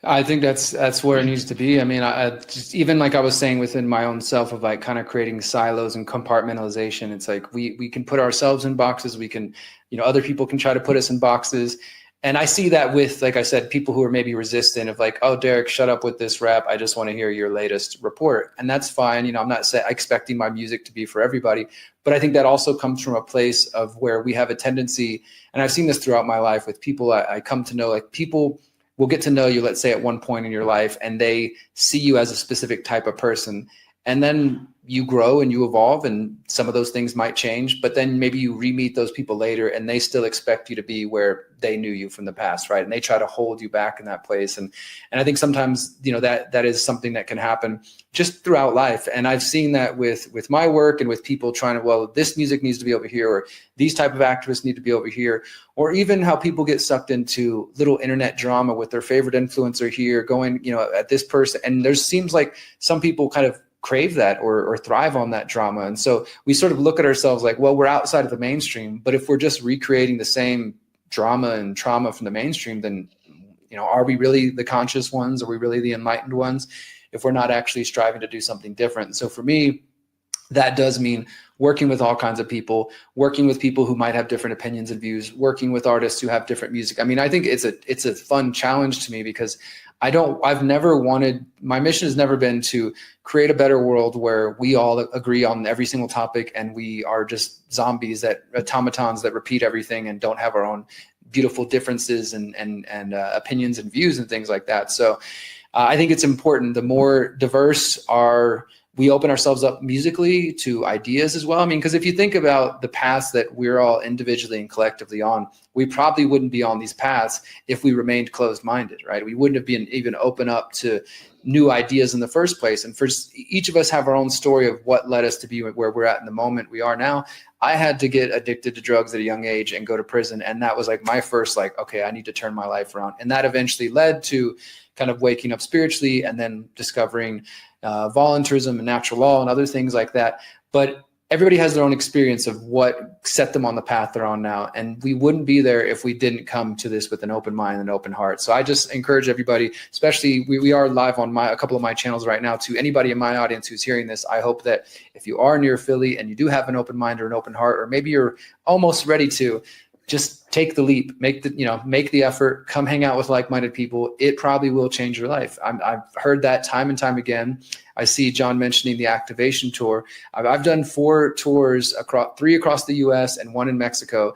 I think that's where it needs to be. I mean, I just, even like I was saying within my own self of like kind of creating silos and compartmentalization. It's like we can put ourselves in boxes. We can, other people can try to put us in boxes. And I see that with, like I said, people who are maybe resistant of like, oh, Derrick, shut up with this rap. I just want to hear your latest report. And that's fine. I'm not expecting my music to be for everybody. But I think that also comes from a place of where we have a tendency, and I've seen this throughout my life with people I come to know, like people will get to know you, let's say at one point in your life, and they see you as a specific type of person. And then you grow and you evolve, and some of those things might change, but then maybe you re-meet those people later and they still expect you to be where they knew you from the past, right? And they try to hold you back in that place. And I think sometimes, that is something that can happen just throughout life. And I've seen that with my work and with people trying to, well, this music needs to be over here, or these type of activists need to be over here, or even how people get sucked into little internet drama with their favorite influencer here going, at this person. And there seems like some people kind of crave that or thrive on that drama. And so we sort of look at ourselves like, well, we're outside of the mainstream, but if we're just recreating the same drama and trauma from the mainstream, then, are we really the conscious ones? Are we really the enlightened ones if we're not actually striving to do something different? So for me, that does mean working with all kinds of people, working with people who might have different opinions and views, working with artists who have different music. I mean, I think it's a fun challenge to me because I've never wanted, my mission has never been to create a better world where we all agree on every single topic and we are just zombies, automatons that repeat everything and don't have our own beautiful differences and opinions and views and things like that. So I think it's important. The more diverse we open ourselves up musically to ideas as well. I mean, because if you think about the paths that we're all individually and collectively on, we probably wouldn't be on these paths if we remained closed-minded, right? We wouldn't have been even open up to new ideas in the first place. And for each of us have our own story of what led us to be where we're at in the moment we are now. I had to get addicted to drugs at a young age and go to prison. And that was like my first, okay, I need to turn my life around. And that eventually led to kind of waking up spiritually and then discovering voluntarism and natural law and other things like that. But everybody has their own experience of what set them on the path they're on now. And we wouldn't be there if we didn't come to this with an open mind and open heart. So I just encourage everybody, especially we are live on a couple of my channels right now, to anybody in my audience who's hearing this. I hope that if you are near Philly and you do have an open mind or an open heart, or maybe you're almost ready to, just take the leap, make the effort, come hang out with like-minded people. It probably will change your life. I've heard that time and time again. I see John mentioning the activation tour. I've done 4 tours, 3 across the US and 1 in Mexico,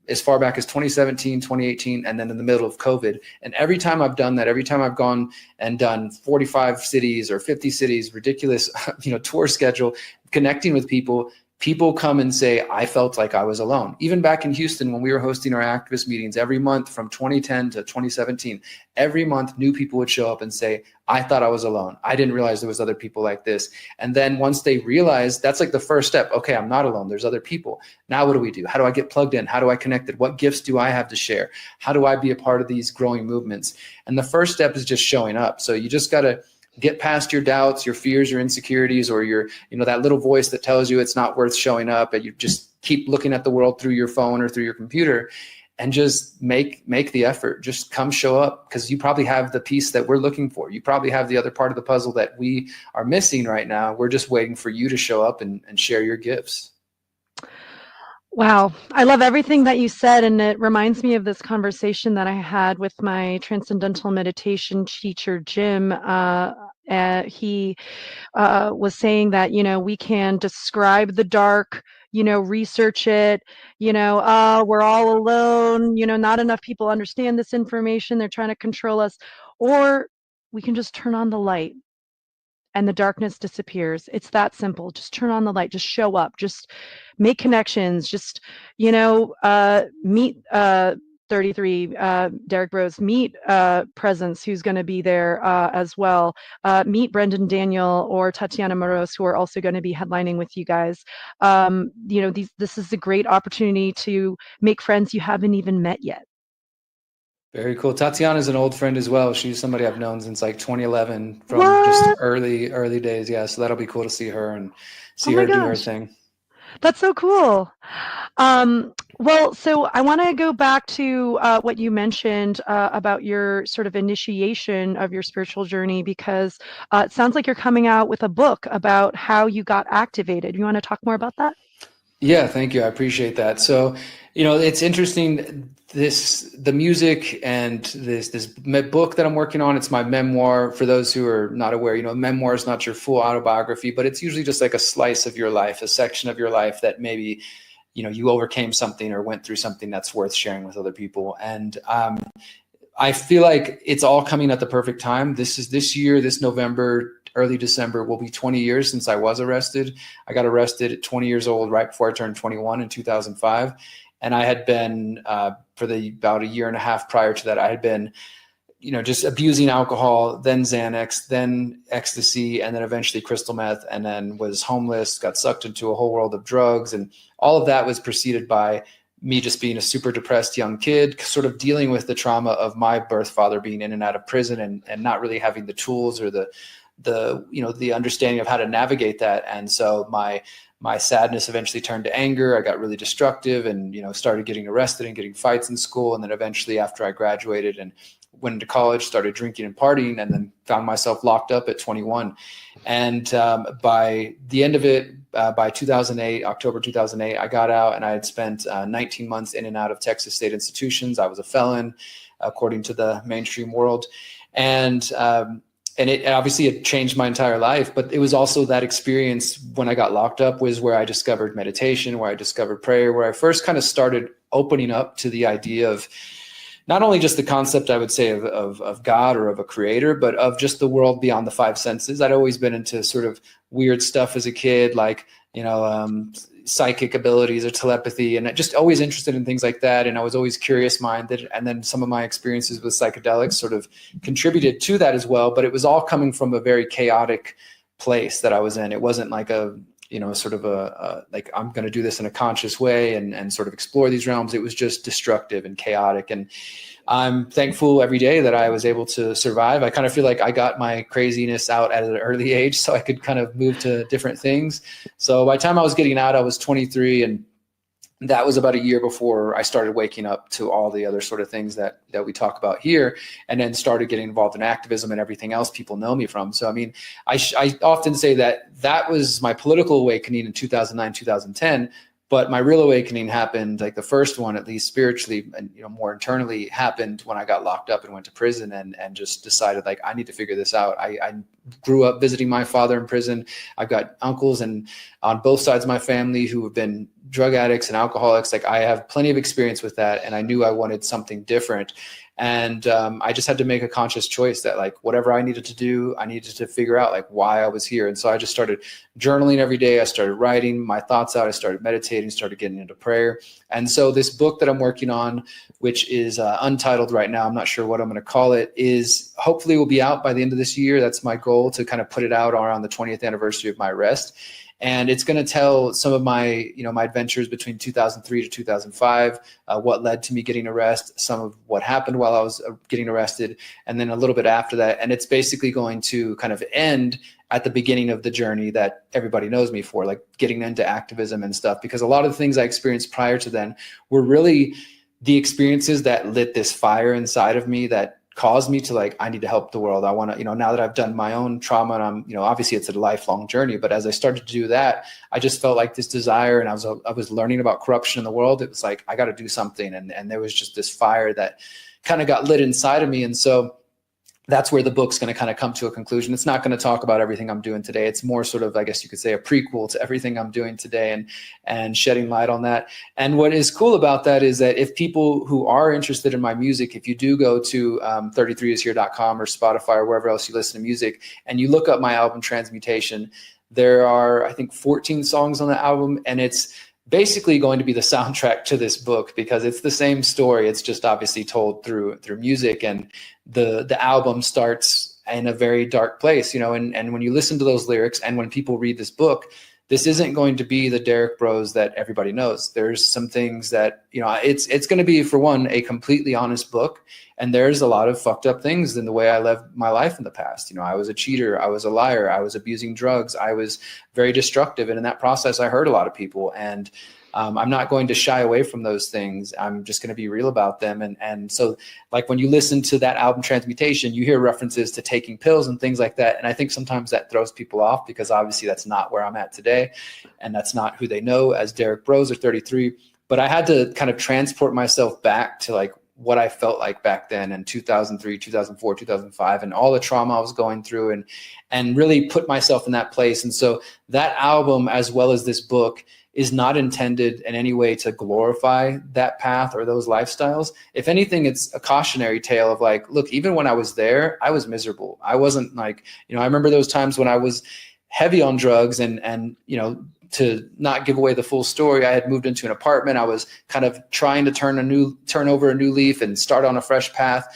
as far back as 2017, 2018, and then in the middle of COVID. And every time I've done that, every time I've gone and done 45 cities or 50 cities, ridiculous, tour schedule, connecting with people come and say, I felt like I was alone. Even back in Houston, when we were hosting our activist meetings every month from 2010 to 2017, every month new people would show up and say, I thought I was alone. I didn't realize there was other people like this. And then once they realized, that's like the first step. Okay, I'm not alone. There's other people. Now what do we do? How do I get plugged in? How do I connect it? What gifts do I have to share? How do I be a part of these growing movements? And the first step is just showing up. So you just got to get past your doubts, your fears, your insecurities, or your, that little voice that tells you it's not worth showing up, and you just keep looking at the world through your phone or through your computer, and just make the effort. Just come show up, because you probably have the piece that we're looking for. You probably have the other part of the puzzle that we are missing right now. We're just waiting for you to show up and share your gifts. Wow. I love everything that you said. And it reminds me of this conversation that I had with my transcendental meditation teacher, Jim. He was saying that, we can describe the dark, research it, we're all alone, not enough people understand this information. They're trying to control us. Or we can just turn on the light and the darkness disappears. It's that simple. Just turn on the light, just show up, just make connections, just, meet 33, Derrick Broze, meet Prezence, who's going to be there as well. Meet Brendan Daniel or Tatiana Moros, who are also going to be headlining with you guys. This is a great opportunity to make friends you haven't even met yet. Very cool. Tatiana's an old friend as well. She's somebody I've known since like 2011 from just What? early days. Yeah. So that'll be cool to see her and Oh see my her do her gosh. thing. That's so cool. Well, so I want to go back to what you mentioned about your sort of initiation of your spiritual journey, because it sounds like you're coming out with a book about how you got activated. You want to talk more about that? Yeah, thank you. I appreciate that. So, it's interesting, the music and this book that I'm working on, it's my memoir. For those who are not aware, memoir is not your full autobiography, but it's usually just like a slice of your life, a section of your life that maybe, you overcame something or went through something that's worth sharing with other people. And I feel like it's all coming at the perfect time. This year, this November, early December, will be 20 years since I was arrested. I got arrested at 20 years old, right before I turned 21 in 2005. And I had been, for about a year and a half prior to that, I had been, just abusing alcohol, then Xanax, then ecstasy, and then eventually crystal meth, and then was homeless, got sucked into a whole world of drugs. And all of that was preceded by me just being a super depressed young kid, sort of dealing with the trauma of my birth father being in and out of prison and not really having the tools or the understanding of how to navigate that. And so my sadness eventually turned to anger. I got really destructive and, started getting arrested and getting fights in school. And then eventually after I graduated and went into college, started drinking and partying, and then found myself locked up at 21. And by the end of it, by 2008, October 2008, I got out, and I had spent 19 months in and out of Texas state institutions. I was a felon, according to the mainstream world. And it obviously it changed my entire life, but it was also that experience when I got locked up was where I discovered meditation, where I discovered prayer, where I first kind of started opening up to the idea of not only just the concept, I would say, of God or of a creator, but of just the world beyond the five senses. I'd always been into sort of weird stuff as a kid, like, psychic abilities or telepathy, and just always interested in things like that. And I was always curious minded. And then some of my experiences with psychedelics sort of contributed to that as well. But it was all coming from a very chaotic place that I was in. It wasn't like sort of like I'm going to do this in a conscious way and sort of explore these realms. It was just destructive and chaotic. And I'm thankful every day that I was able to survive. I kind of feel like I got my craziness out at an early age so I could kind of move to different things. So by the time I was getting out, I was 23, and that was about a year before I started waking up to all the other sort of things that we talk about here, and then started getting involved in activism and everything else people know me from. So, I mean, I often say that was my political awakening in 2009, 2010, but my real awakening happened, like the first one, at least spiritually and, more internally, happened when I got locked up and went to prison and just decided, like, I need to figure this out. I grew up visiting my father in prison. I've got uncles and on both sides of my family who have been drug addicts and alcoholics. Like, I have plenty of experience with that. And I knew I wanted something different. And I just had to make a conscious choice that, like, whatever I needed to do, I needed to figure out, like, why I was here. And so I just started journaling every day. I started writing my thoughts out. I started meditating, started getting into prayer. And so this book that I'm working on, which is untitled right now, I'm not sure what I'm going to call it, is hopefully will be out by the end of this year. That's my goal, to kind of put it out around the 20th anniversary of my arrest. And it's going to tell some of my, my adventures between 2003 to 2005, what led to me getting arrested, some of what happened while I was getting arrested, and then a little bit after that. And it's basically going to kind of end at the beginning of the journey that everybody knows me for, like getting into activism and stuff, because a lot of the things I experienced prior to then were really the experiences that lit this fire inside of me that caused me to, like, I need to help the world. I want to, now that I've done my own trauma, and I'm, obviously it's a lifelong journey, but as I started to do that, I just felt like this desire, and I was learning about corruption in the world. It was like, I got to do something. And there was just this fire that kind of got lit inside of me. And so that's where the book's going to kind of come to a conclusion. It's not going to talk about everything I'm doing today. It's more sort of, I guess you could say, a prequel to everything I'm doing today, and shedding light on that. And what is cool about that is that if people who are interested in my music, if you do go to 33ishere.com or Spotify or wherever else you listen to music, and you look up my album Transmutation, there are, I think, 14 songs on the album, and it's basically going to be the soundtrack to this book, because it's the same story. It's just obviously told through music, and the album starts in a very dark place, and when you listen to those lyrics and when people read this book, this isn't going to be the Derrick Broze that everybody knows. There's some things that, you know, it's going to be, for one, a completely honest book. And there's a lot of fucked up things in the way I lived my life in the past. You know, I was a cheater. I was a liar. I was abusing drugs. I was very destructive. And in that process, I hurt a lot of people. And I'm not going to shy away from those things. I'm just going to be real about them. And so, like, when you listen to that album Transmutation, you hear references to taking pills and things like that. And I think sometimes that throws people off, because obviously that's not where I'm at today. And that's not who they know as Derrick Broze or 33. But I had to kind of transport myself back to like what I felt like back then in 2003, 2004, 2005, and all the trauma I was going through, and really put myself in that place. And so that album, as well as this book, is not intended in any way to glorify that path or those lifestyles. If anything, it's a cautionary tale of like, look, even when I was there, I was miserable. I wasn't like, you know, I remember those times when I was heavy on drugs and, you know, to not give away the full story, I had moved into an apartment. I was kind of trying to turn over a new leaf and start on a fresh path.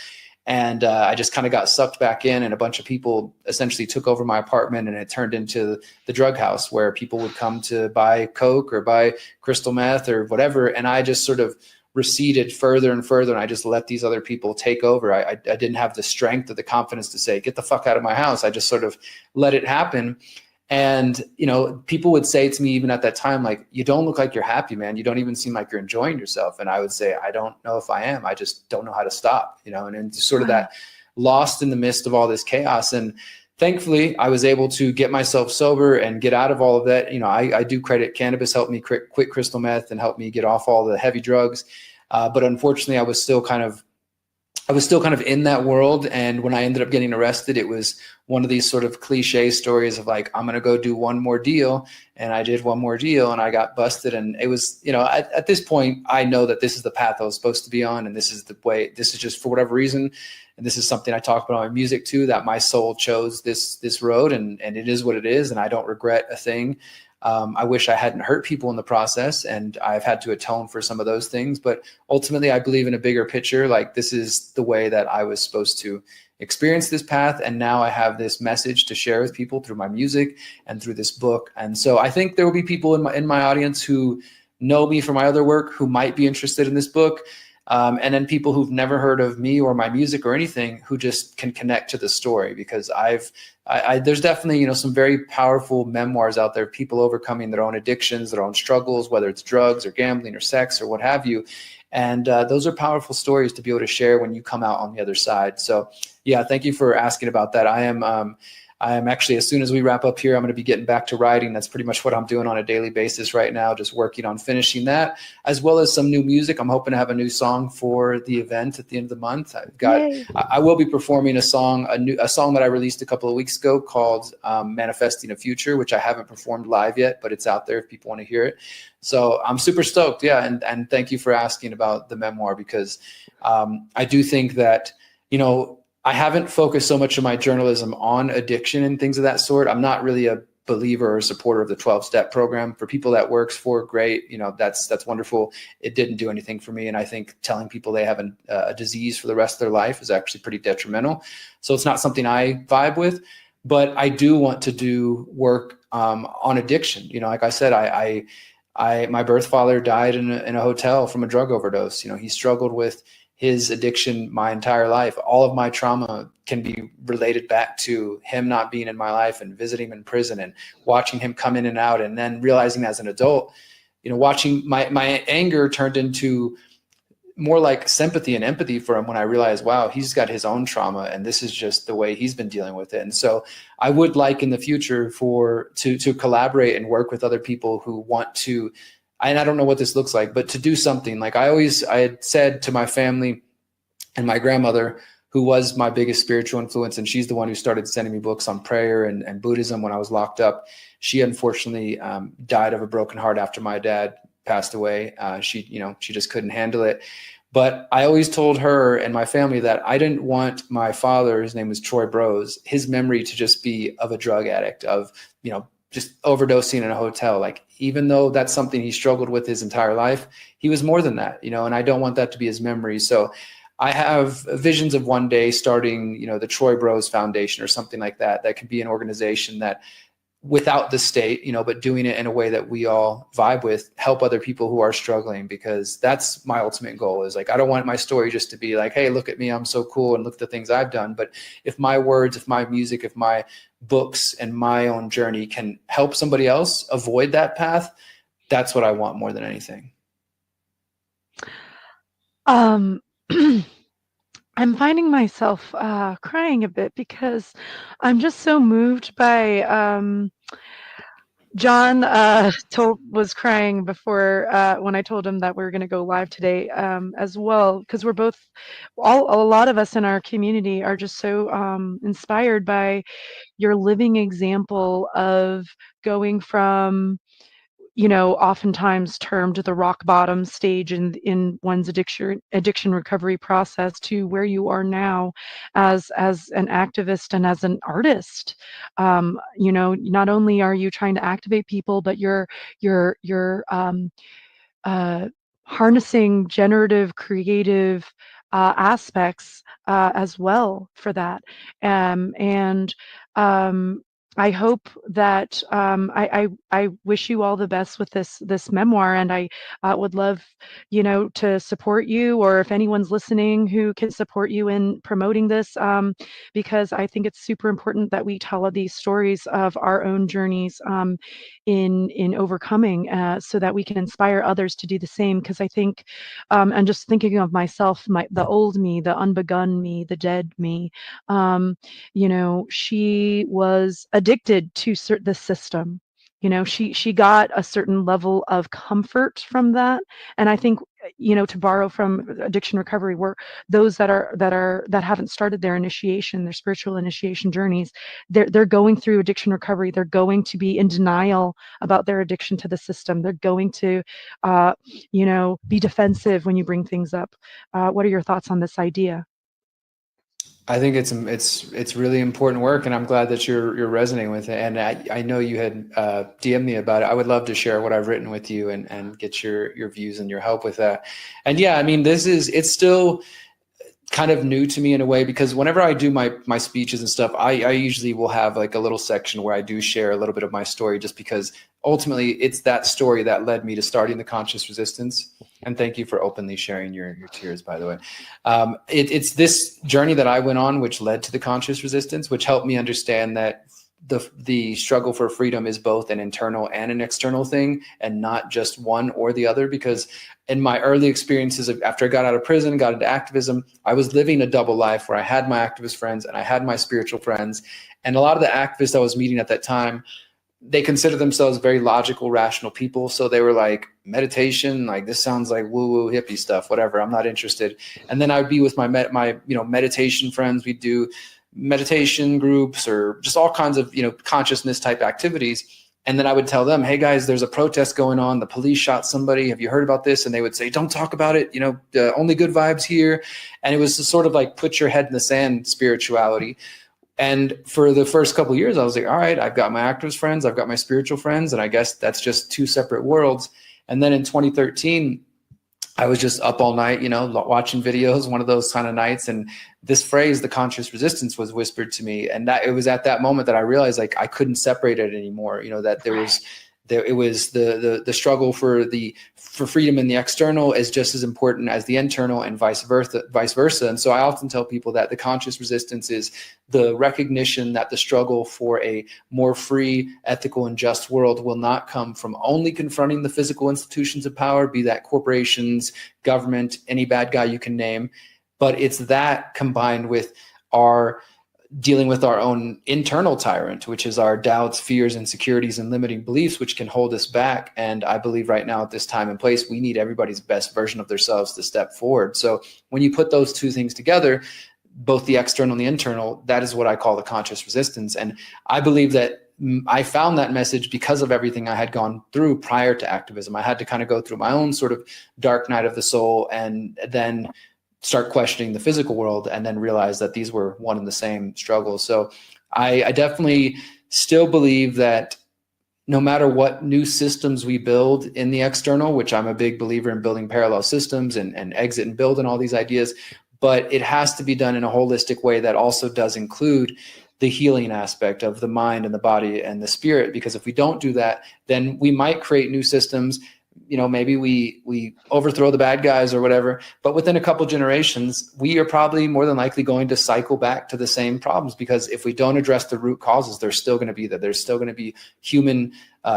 And I just kind of got sucked back in, and a bunch of people essentially took over my apartment, and it turned into the drug house where people would come to buy coke or buy crystal meth or whatever. And I just sort of receded further and further, and I just let these other people take over. I didn't have the strength or the confidence to say, get the fuck out of my house. I just sort of let it happen. And, you know, people would say to me, even at that time, like, you don't look like you're happy, man. You don't even seem like you're enjoying yourself. And I would say, I don't know if I am. I just don't know how to stop, you know, and sort of that lost in the midst of all this chaos. And thankfully, I was able to get myself sober and get out of all of that. You know, I do credit cannabis helped me quit crystal meth and helped me get off all the heavy drugs. But unfortunately, I was still kind of in that world. And when I ended up getting arrested, it was one of these sort of cliche stories of like, I'm going to go do one more deal. And I did one more deal and I got busted. And it was, you know, at this point, I know that this is the path I was supposed to be on. And this is the way, this is just for whatever reason. And this is something I talk about in my music too, that my soul chose this road, and it is what it is. And I don't regret a thing. I wish I hadn't hurt people in the process, and I've had to atone for some of those things. But ultimately, I believe in a bigger picture. Like, this is the way that I was supposed to experience this path. And now I have this message to share with people through my music and through this book. And so I think there will be people in my audience who know me from my other work who might be interested in this book. And then people who've never heard of me or my music or anything, who just can connect to the story, because there's definitely, you know, some very powerful memoirs out there, people overcoming their own addictions, their own struggles, whether it's drugs or gambling or sex or what have you. And those are powerful stories to be able to share when you come out on the other side. So yeah, thank you for asking about that. I am actually, as soon as we wrap up here, I'm going to be getting back to writing. That's pretty much what I'm doing on a daily basis right now, just working on finishing that, as well as some new music. I'm hoping to have a new song for the event at the end of the month. I will be performing a song that I released a couple of weeks ago called Manifesting a Future, which I haven't performed live yet, but it's out there if people want to hear it. So I'm super stoked. Yeah. And thank you for asking about the memoir, because I do think that, you know, I haven't focused so much of my journalism on addiction and things of that sort. I'm not really a believer or supporter of the 12-step program. For people that works for, great. You know, that's wonderful. It didn't do anything for me. And I think telling people they have a disease for the rest of their life is actually pretty detrimental. So it's not something I vibe with, but I do want to do work on addiction. You know, like I said, my birth father died in a hotel from a drug overdose. You know, he struggled with his addiction my entire life. All of my trauma can be related back to him not being in my life and visiting him in prison and watching him come in and out. And then realizing as an adult, you know, watching my anger turned into more like sympathy and empathy for him when I realized, wow, he's got his own trauma and this is just the way he's been dealing with it. And so I would like in the future to collaborate and work with other people who want to, and I don't know what this looks like, but to do something. Like I had said to my family and my grandmother, who was my biggest spiritual influence, and she's the one who started sending me books on prayer and Buddhism when I was locked up. She unfortunately died of a broken heart after my dad passed away. She just couldn't handle it. But I always told her and my family that I didn't want my father, his name was Troy Broze, his memory to just be of a drug addict, of, you know, just overdosing in a hotel. Like, even though that's something he struggled with his entire life, he was more than that, you know, and I don't want that to be his memory. So I have visions of one day starting, you know, the Troy Broze Foundation or something like that. That could be an organization that without the state, but doing it in a way that we all vibe with, help other people who are struggling, because that's my ultimate goal. Is like, I don't want my story just to be like, hey, look at me, I'm so cool, and look at the things I've done. But if my words, if my music, if my books and my own journey can help somebody else avoid that path, that's what I want more than anything. I'm finding myself crying a bit because I'm just so moved by John was crying before when I told him that we were going to go live today as well, because we're both, a lot of us in our community are just so inspired by your living example of going from, oftentimes termed the rock bottom stage in one's addiction recovery process to where you are now as an activist and as an artist. Not only are you trying to activate people, but you're harnessing generative, creative aspects as well for that. And I hope that I wish you all the best with this memoir, and I would love to support you, or if anyone's listening who can support you in promoting this, because I think it's super important that we tell these stories of our own journeys in overcoming, so that we can inspire others to do the same. Because I think, and just thinking of myself, the old me, the unbegun me, the dead me, she was addicted to the system. She got a certain level of comfort from that. And I think, to borrow from addiction recovery, where those that haven't started their initiation, their spiritual initiation journeys, they're going through addiction recovery. They're going to be in denial about their addiction to the system. They're going to, be defensive when you bring things up. What are your thoughts on this idea? I think it's really important work, and I'm glad that you're resonating with it. And I know you had DM'd me about it. I would love to share what I've written with you and get your views and your help with that. And yeah, I mean, it's still kind of new to me in a way, because whenever I do my speeches and stuff, I usually will have like a little section where I do share a little bit of my story, just because ultimately it's that story that led me to starting the Conscious Resistance. And thank you for openly sharing your tears, by the way. It's this journey that I went on which led to the Conscious Resistance, which helped me understand that the struggle for freedom is both an internal and an external thing, and not just one or the other. Because in my early experiences after I got out of prison, got into activism, I was living a double life where I had my activist friends and I had my spiritual friends. And a lot of the activists I was meeting at that time, they consider themselves very logical, rational people. So they were like, meditation, like this sounds like woo-woo hippie stuff, whatever, I'm not interested. And then I would be with my meditation friends. We'd do meditation groups or just all kinds of, consciousness type activities. And then I would tell them, hey guys, there's a protest going on. The police shot somebody. Have you heard about this? And they would say, don't talk about it. Only good vibes here. And it was sort of like put your head in the sand spirituality. And for the first couple of years, I was like, all right, I've got my activist friends, I've got my spiritual friends, and I guess that's just two separate worlds. And then in 2013, I was just up all night, watching videos, one of those kind of nights. And this phrase, the Conscious Resistance, was whispered to me. And that it was at that moment that I realized like I couldn't separate it anymore, that it was the struggle for freedom in the external is just as important as the internal, and vice versa. And so I often tell people that the Conscious Resistance is the recognition that the struggle for a more free, ethical, and just world will not come from only confronting the physical institutions of power, be that corporations, government, any bad guy you can name, but it's that combined with our dealing with our own internal tyrant, which is our doubts, fears, insecurities, and limiting beliefs, which can hold us back. And I believe right now at this time and place, we need everybody's best version of themselves to step forward. So when you put those two things together, both the external and the internal, that is what I call the Conscious Resistance. And I believe that I found that message because of everything I had gone through prior to activism. I had to kind of go through my own sort of dark night of the soul, and then start questioning the physical world, and then realize that these were one and the same struggles. So I definitely still believe that no matter what new systems we build in the external, which I'm a big believer in building parallel systems and exit and build and all these ideas, but it has to be done in a holistic way that also does include the healing aspect of the mind and the body and the spirit. Because if we don't do that, then we might create new systems. Maybe we overthrow the bad guys or whatever, but within a couple generations, we are probably more than likely going to cycle back to the same problems, because if we don't address the root causes, they're still going to be there. There's still going to be human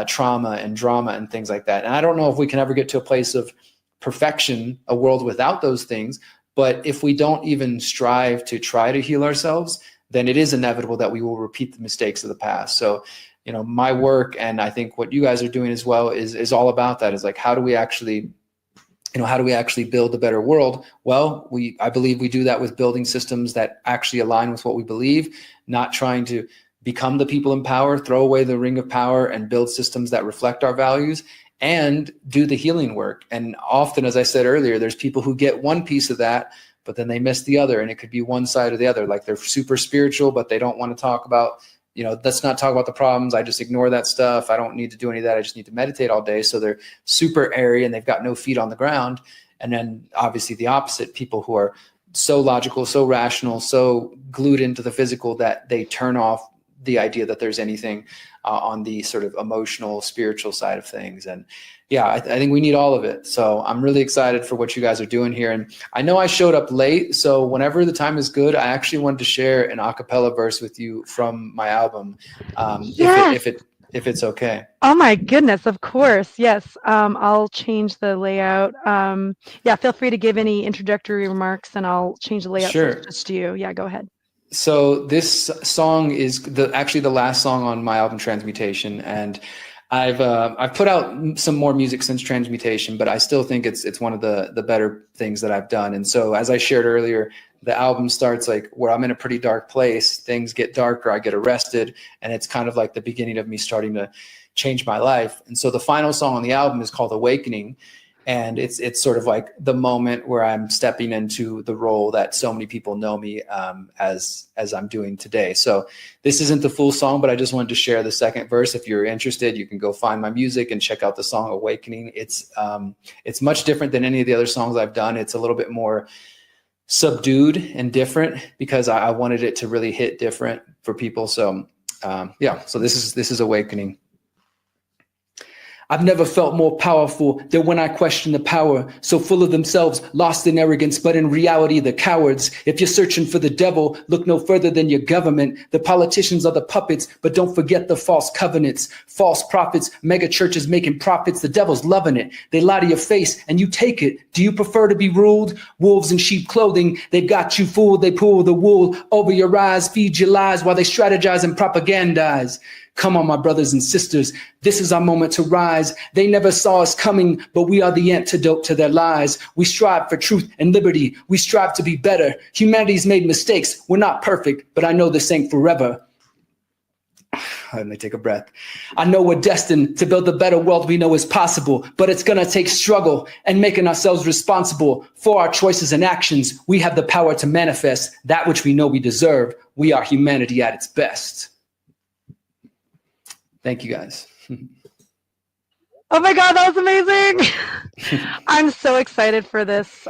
trauma and drama and things like that. And I don't know if we can ever get to a place of perfection, a world without those things. But if we don't even strive to try to heal ourselves, then it is inevitable that we will repeat the mistakes of the past. So, my work, and I think what you guys are doing as well, is all about that. Is like, how do we actually build a better world? Well, I believe we do that with building systems that actually align with what we believe, not trying to become the people in power, throw away the ring of power, and build systems that reflect our values and do the healing work. And often, as I said earlier, there's people who get one piece of that, but then they miss the other, and it could be one side or the other. Like, they're super spiritual, but they don't want to talk about, let's not talk about the problems. I just ignore that stuff. I don't need to do any of that. I just need to meditate all day. So they're super airy and they've got no feet on the ground. And then obviously the opposite, people who are so logical, so rational, so glued into the physical that they turn off the idea that there's anything on the sort of emotional, spiritual side of things. And yeah, I think we need all of it. So I'm really excited for what you guys are doing here. And I know I showed up late, so whenever the time is good, I actually wanted to share an a cappella verse with you from my album, Yes. if it's okay. Oh my goodness, of course. Yes. I'll change the layout. Feel free to give any introductory remarks and I'll change the layout. Sure. So it's just you. Yeah, go ahead. So this song is actually the last song on my album Transmutation, and I've put out some more music since Transmutation, but I still think it's one of the better things that I've done. And so, as I shared earlier, the album starts like where I'm in a pretty dark place, things get darker, I get arrested, and it's kind of like the beginning of me starting to change my life. And so the final song on the album is called Awakening. And it's sort of like the moment where I'm stepping into the role that so many people know me as I'm doing today. So this isn't the full song, but I just wanted to share the second verse. If you're interested, you can go find my music and check out the song Awakening. It's much different than any of the other songs I've done. It's a little bit more subdued and different because I wanted it to really hit different for people. So so this is Awakening. I've never felt more powerful than when I question the power, so full of themselves, lost in arrogance, but in reality, the cowards. If you're searching for the devil, look no further than your government. The politicians are the puppets, but don't forget the false covenants, false prophets, mega churches making profits. The devil's loving it. They lie to your face and you take it. Do you prefer to be ruled? Wolves in sheep clothing, they've got you fooled. They pull the wool over your eyes, feed your lies while they strategize and propagandize. Come on, my brothers and sisters, this is our moment to rise. They never saw us coming, but we are the antidote to their lies. We strive for truth and liberty. We strive to be better. Humanity's made mistakes. We're not perfect, but I know this ain't forever. Let me take a breath. I know we're destined to build the better world we know is possible, but it's going to take struggle and making ourselves responsible for our choices and actions. We have the power to manifest that which we know we deserve. We are humanity at its best. Thank you, guys. Oh my God, that was amazing. I'm so excited for this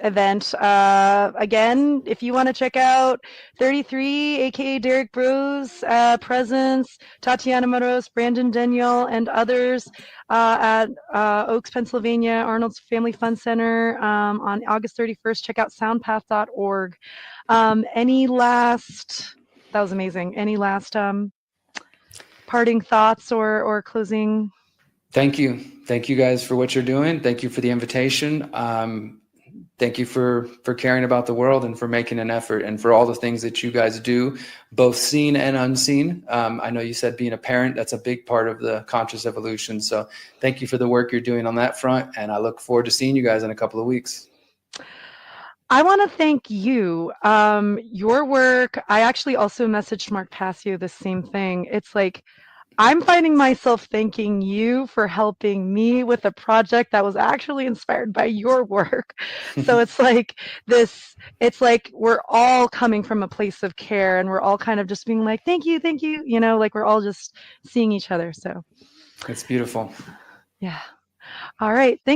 event. Again, if you want to check out 33, aka Derrick Broze, Prezence, Tatiana Moros, Brandon Daniel, and others at Oaks, Pennsylvania, Arnold's Family Fun Center on August 31st. Check out soundpath.org. That was amazing. Any last parting thoughts or closing? Thank you. Thank you guys for what you're doing. Thank you for the invitation. Thank you for caring about the world and for making an effort and for all the things that you guys do, both seen and unseen. I know you said being a parent, that's a big part of the conscious evolution. So thank you for the work you're doing on that front. And I look forward to seeing you guys in a couple of weeks. I want to thank you. Your work, I actually also messaged Mark Passio the same thing. It's like, I'm finding myself thanking you for helping me with a project that was actually inspired by your work. So it's like we're all coming from a place of care and we're all kind of just being like, thank you, like we're all just seeing each other. So it's beautiful. Yeah. All right. Thanks.